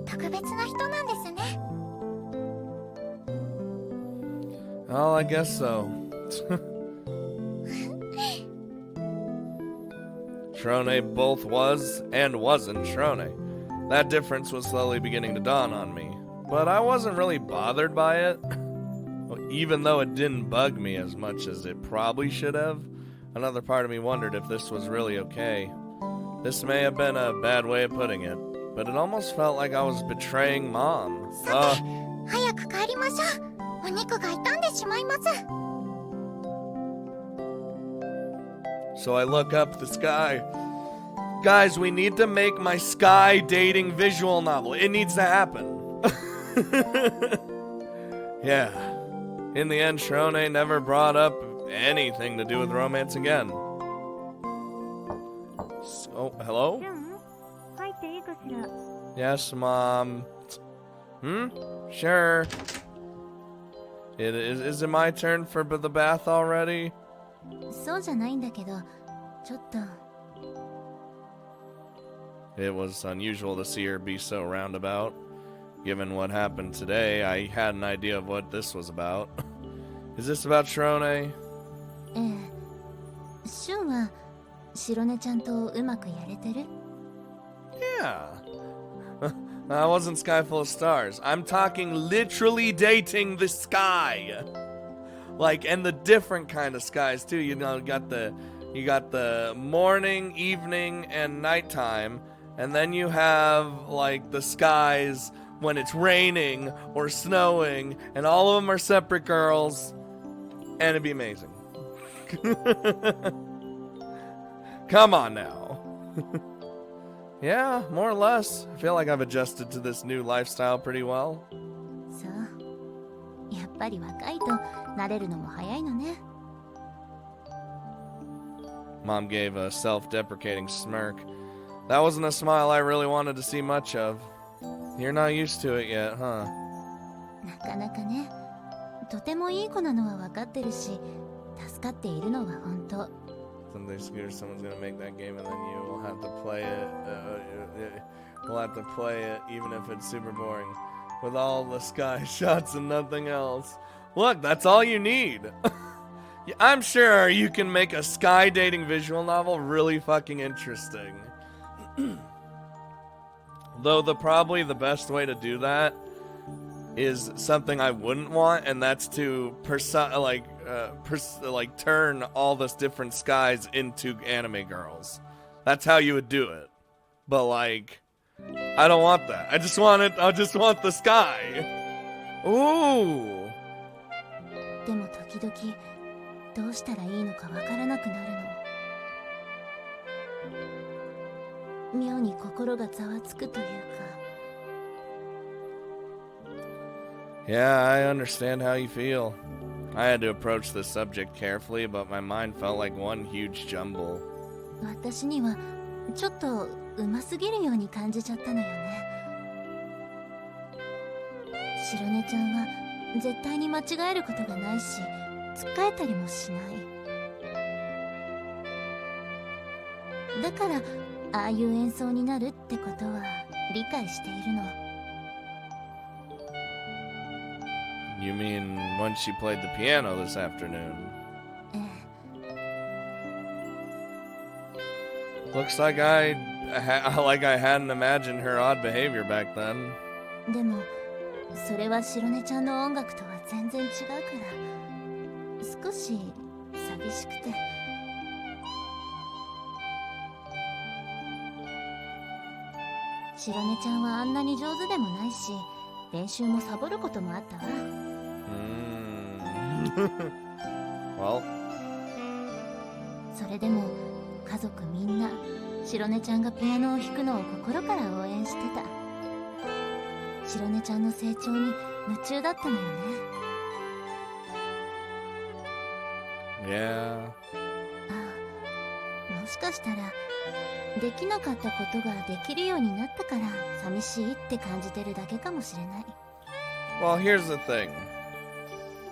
特別な人なんですね。 Oh, I guess so. Shirone both was and wasn't Shirone. That difference was slowly beginning to dawn on me. But I wasn't really bothered by it. Even though it didn't bug me as much as it probably should have, another part of me wondered if this was really okay. This may have been a bad way of putting it, but it almost felt like I was betraying Mom. さて、早く帰りましょう。お肉が傷んでしまいます。 So I look up the sky. Guys, we need to make my sky dating visual novel. It needs to happen. Yeah. In the end, Shirone never brought up anything to do with romance again. So, hello? Yes, Mom. Sure. Is it my turn for the bath already? そうじゃないんだけど、ちょっと。 It was unusual to see her be so roundabout. Given what happened today, I had an idea of what this was about. Is this about Shirone? ええ。シュンは白根ちゃんとうまくやれてる？ Yeah. I wasn't Sky Full of Stars. I'm talking literally dating the sky. Like, and the different kind of skies too. You know, you got the morning, evening, and nighttime, and then you have like the skies when it's raining or snowing, and all of them are separate girls, and it'd be amazing. Come on now. Yeah, more or less. I feel like I've adjusted to this new lifestyle pretty well. そう。やっぱり若いと慣れるのも早いのね。 Mom gave a self-deprecating smirk. That wasn't a smile I really wanted to see much of. You're not used to it yet, huh? なかなかね。とてもいい子なのは分かってるし、助かっているのは本当。 Someday scared someone's gonna make that game and then you will have to play it. We'll have to play it even if it's super boring. With all the sky shots and nothing else. Look, that's all you need. I'm sure you can make a sky dating visual novel really fucking interesting. Though probably the best way to do that is something I wouldn't want, and that's to turn all this different skies into anime girls. That's how you would do it. But like, I don't want that. I just want the sky. Ooh. でも時々どうしたらいいのかわからなくなるの。妙に心がざわつくというか。 Yeah, I understand how you feel. I had to approach the subject carefully, but my mind felt like one huge jumble. 私にはちょっとうますぎるように感じちゃったのよね。白根ちゃんは絶対に間違えることがないし、つっかえたりもしない。だからああいう演奏になるってことは理解しているの。You mean when she played the piano this afternoon? ええ。 Looks like I hadn't imagined her odd behavior back then. でもそれは白根ちゃんの音楽とは全然違うから少し寂しくて。白根ちゃんはあんなに上手でもないし、練習もサボることもあったわ。Well. それでも家族みんな白根ちゃんがピアノを弾くのを心から応援してた。白根ちゃんの成長に夢中だったのよね。Yeah. もしかしたらできなかったことができるようになったから寂しいって感じてるだけかもしれない。 Well, here's the thing.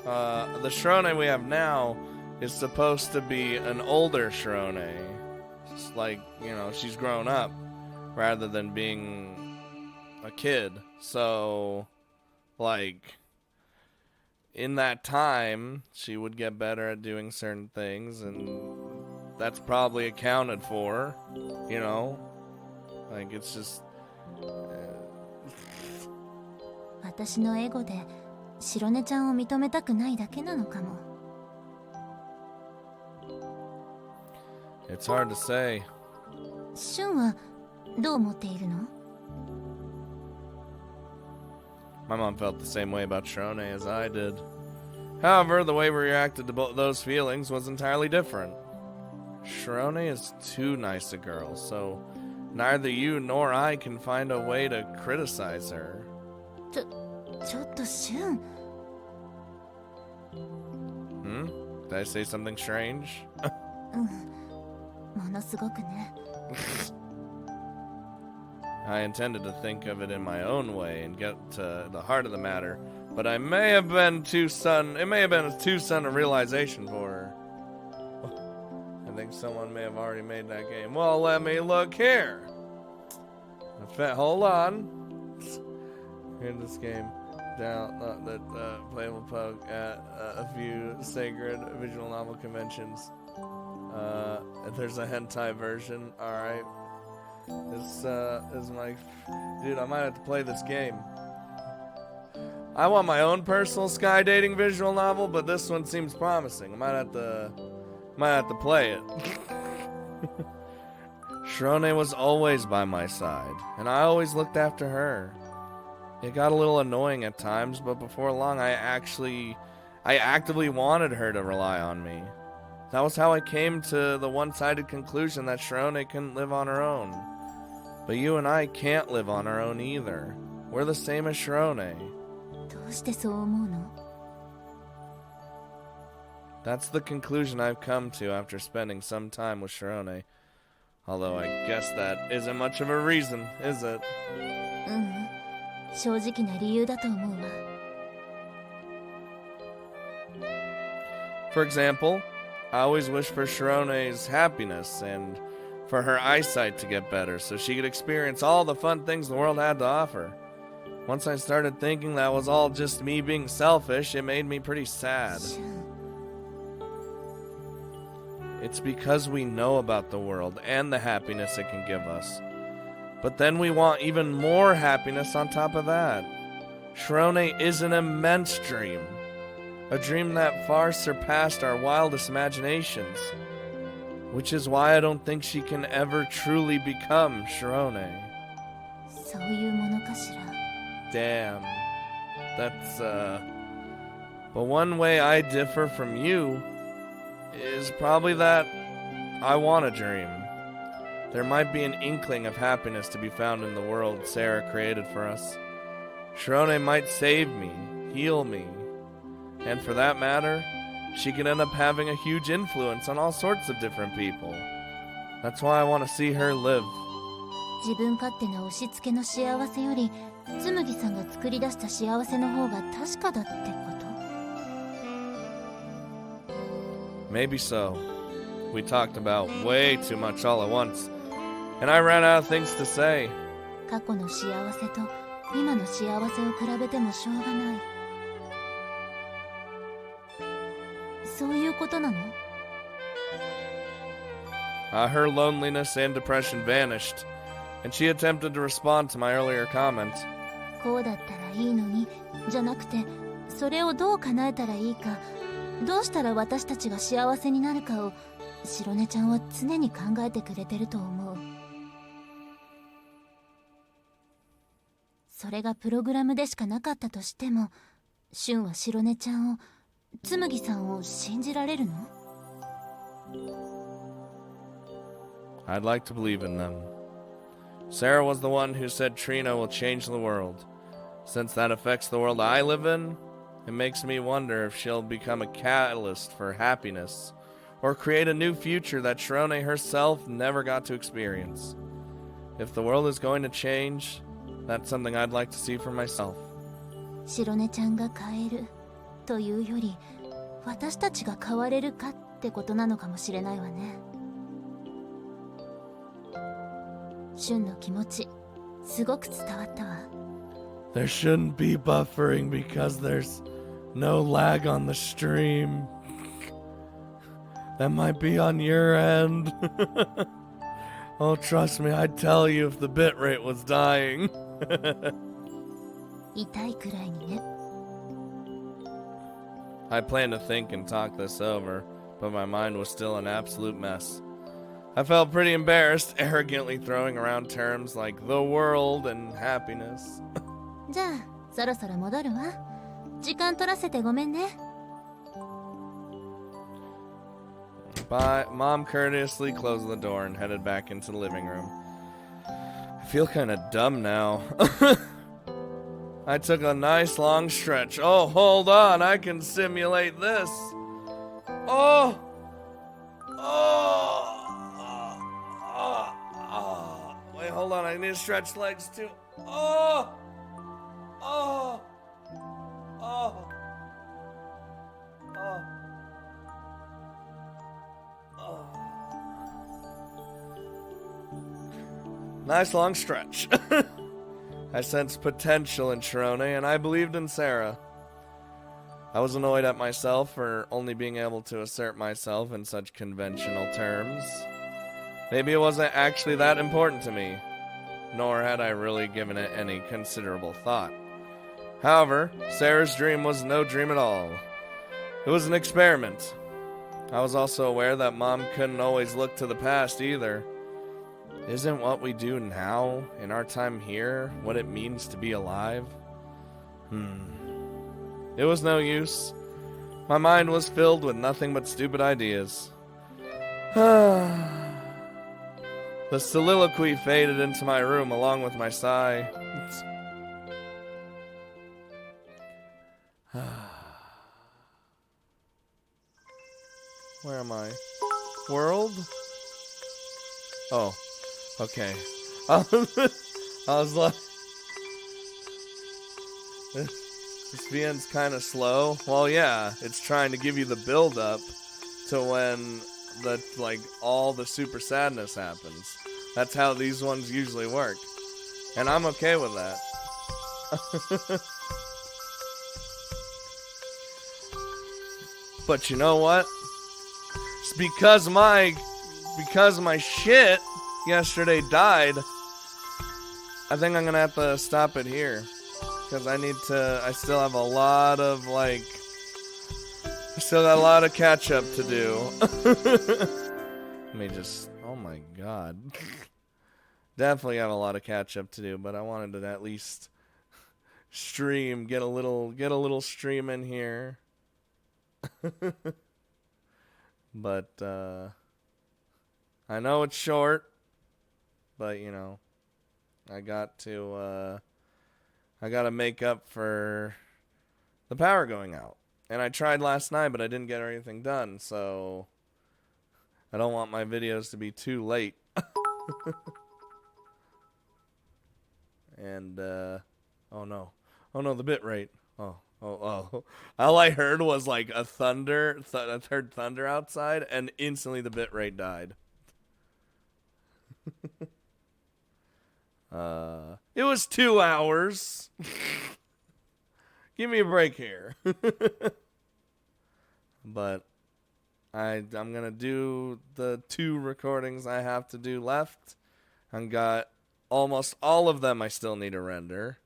The Shrone we have now is supposed to be an older Shrone. It's like, she's grown up rather than being a kid. So, like, in that time, she would get better at doing certain things, and that's probably accounted for, Like, it's just... 私のエゴで白根ちゃんを認めたくないだけなのかも。 It's hard to say. シュンはどう思っているの？ My mom felt the same way about Shrone as I did. However, the way we reacted to both those feelings was entirely different. Shrone is too nice a girl, so neither you nor I can find a way to criticize her. ちょっとシュン。Did I say something strange? ものすごくね。I intended to think of it in my own way and get to the heart of the matter, but it may have been too sudden a realization for her. I think someone may have already made that game. Well, let me look here. Hold on. In this game, down that playable poke at a few sacred visual novel conventions. There's a hentai version. All right. This is my... Dude, I might have to play this game. I want my own personal sky dating visual novel, but this one seems promising. I might have to play it. Shrone was always by my side, and I always looked after her. It got a little annoying at times, but before long I actively wanted her to rely on me. That was how I came to the one-sided conclusion that Shrone couldn't live on her own. But you and I can't live on our own either. We're the same as Shrone. どうしてそう思うの？ That's the conclusion I've come to after spending some time with Shrone. Although I guess that isn't much of a reason, is it? 正直な理由だと思うわ。 For example, I always wish for Shrone's happiness and for her eyesight to get better so she could experience all the fun things the world had to offer. Once I started thinking that was all just me being selfish, it made me pretty sad. It's because we know about the world and the happiness it can give us. But then we want even more happiness on top of that. Shrone is an immense dream. A dream that far surpassed our wildest imaginations. Which is why I don't think she can ever truly become Shrone. そういうものかしら。 Damn. That's, But one way I differ from you is probably that I want a dream. There might be an inkling of happiness to be found in the world Sarah created for us. Shrone might save me, heal me, and for that matter, she could end up having a huge influence on all sorts of different people. That's why I want to see her live. 自分勝手な押し付けの幸せより紬さんが作り出した幸せの方が確かだってこと？ Maybe so. We talked about way too much all at once, and I ran out of things to say. 過去の幸せと今の幸せを比べてもしょうがない。そういうことなの？ Her loneliness and depression vanished, and she attempted to respond to my earlier comment. こうだったらいいのにじゃなくて、それをどう叶えたらいいか、どうしたら私たちが幸せになるかを白根ちゃんは常に考えてくれてると思う。それがプログラムでしかなかったとしても、俊は白根ちゃんを、紬さんを信じられるの？ I'd like to believe in them. Sarah was the one who said Trina will change the world. Since that affects the world I live in, it makes me wonder if she'll become a catalyst for happiness, or create a new future that Trine herself never got to experience. If the world is going to change, that's something I'd like to see for myself. 白根ちゃんが変えるというより、私たちが変われるかってことなのかもしれないわね。俊の気持ち、すごく伝わったわ。There shouldn't be buffering because there's no lag on the stream. That might be on your end. Oh, trust me, I'd tell you if the bitrate was dying. 痛いくらいにね。I planned to think and talk this over, but my mind was still an absolute mess. I felt pretty embarrassed, arrogantly throwing around terms like the world and happiness. じゃあ、そろそろ戻るわ。時間取らせてごめんね。Bye. Mom courteously closed the door and headed back into the living room. I feel kind of dumb now. I took a nice long stretch. Oh, hold on. I can simulate this. Oh! Wait, hold on. I need to stretch legs too. Oh! Oh! Oh! Oh! Oh. Nice long stretch. I sensed potential in Trine, and I believed in Sarah. I was annoyed at myself for only being able to assert myself in such conventional terms. Maybe it wasn't actually that important to me, nor had I really given it any considerable thought. However, Sarah's dream was no dream at all. It was an experiment. I was also aware that Mom couldn't always look to the past either. Isn't what we do now, in our time here, what it means to be alive? It was no use. My mind was filled with nothing but stupid ideas. The soliloquy faded into my room along with my sigh. Where am I? World? Oh, okay. I was like, this VN's kind of slow. Well, yeah, it's trying to give you the build up to when all the super sadness happens. That's how these ones usually work, and I'm okay with that. But you know what? It's because my shit yesterday died. I think I'm gonna have to stop it here, because I still have a lot of catch up to do. Let me just, oh my god. Definitely have a lot of catch up to do, but I wanted to at least stream, get a little stream in here. But I know it's short, but you know, I gotta make up for the power going out. And I tried last night, but I didn't get anything done, so I don't want my videos to be too late. And, oh no. Oh no, the bit rate. Oh. All I heard was like a thunder. I heard thunder outside, and instantly the bit rate died. It was 2 hours. Give me a break here. But I'm gonna do the 2 recordings I have to do left. I've got almost all of them I still need to render.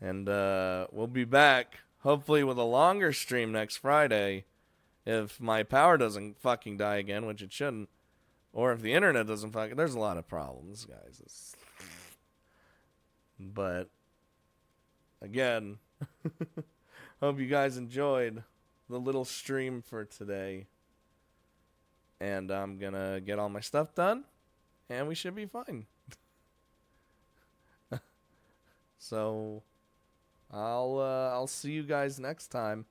And we'll be back hopefully with a longer stream next Friday if my power doesn't fucking die again, which it shouldn't, or if the internet doesn't fucking. There's a lot of problems, guys. But again, hope you guys enjoyed the little stream for today. And I'm gonna get all my stuff done, and we should be fine. So I'll see you guys next time.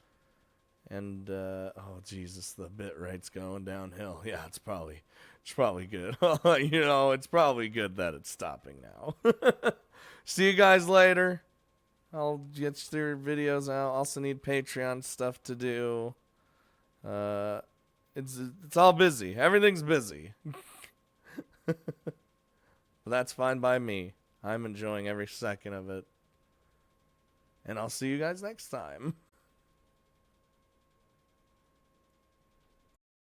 And oh Jesus, the bit rate's going downhill. Yeah, it's probably good. You know, it's probably good that it's stopping now. See you guys later. I'll get your videos out. Also need Patreon stuff to do. It's all busy. Everything's busy. But that's fine by me. I'm enjoying every second of it. And I'll see you guys next time.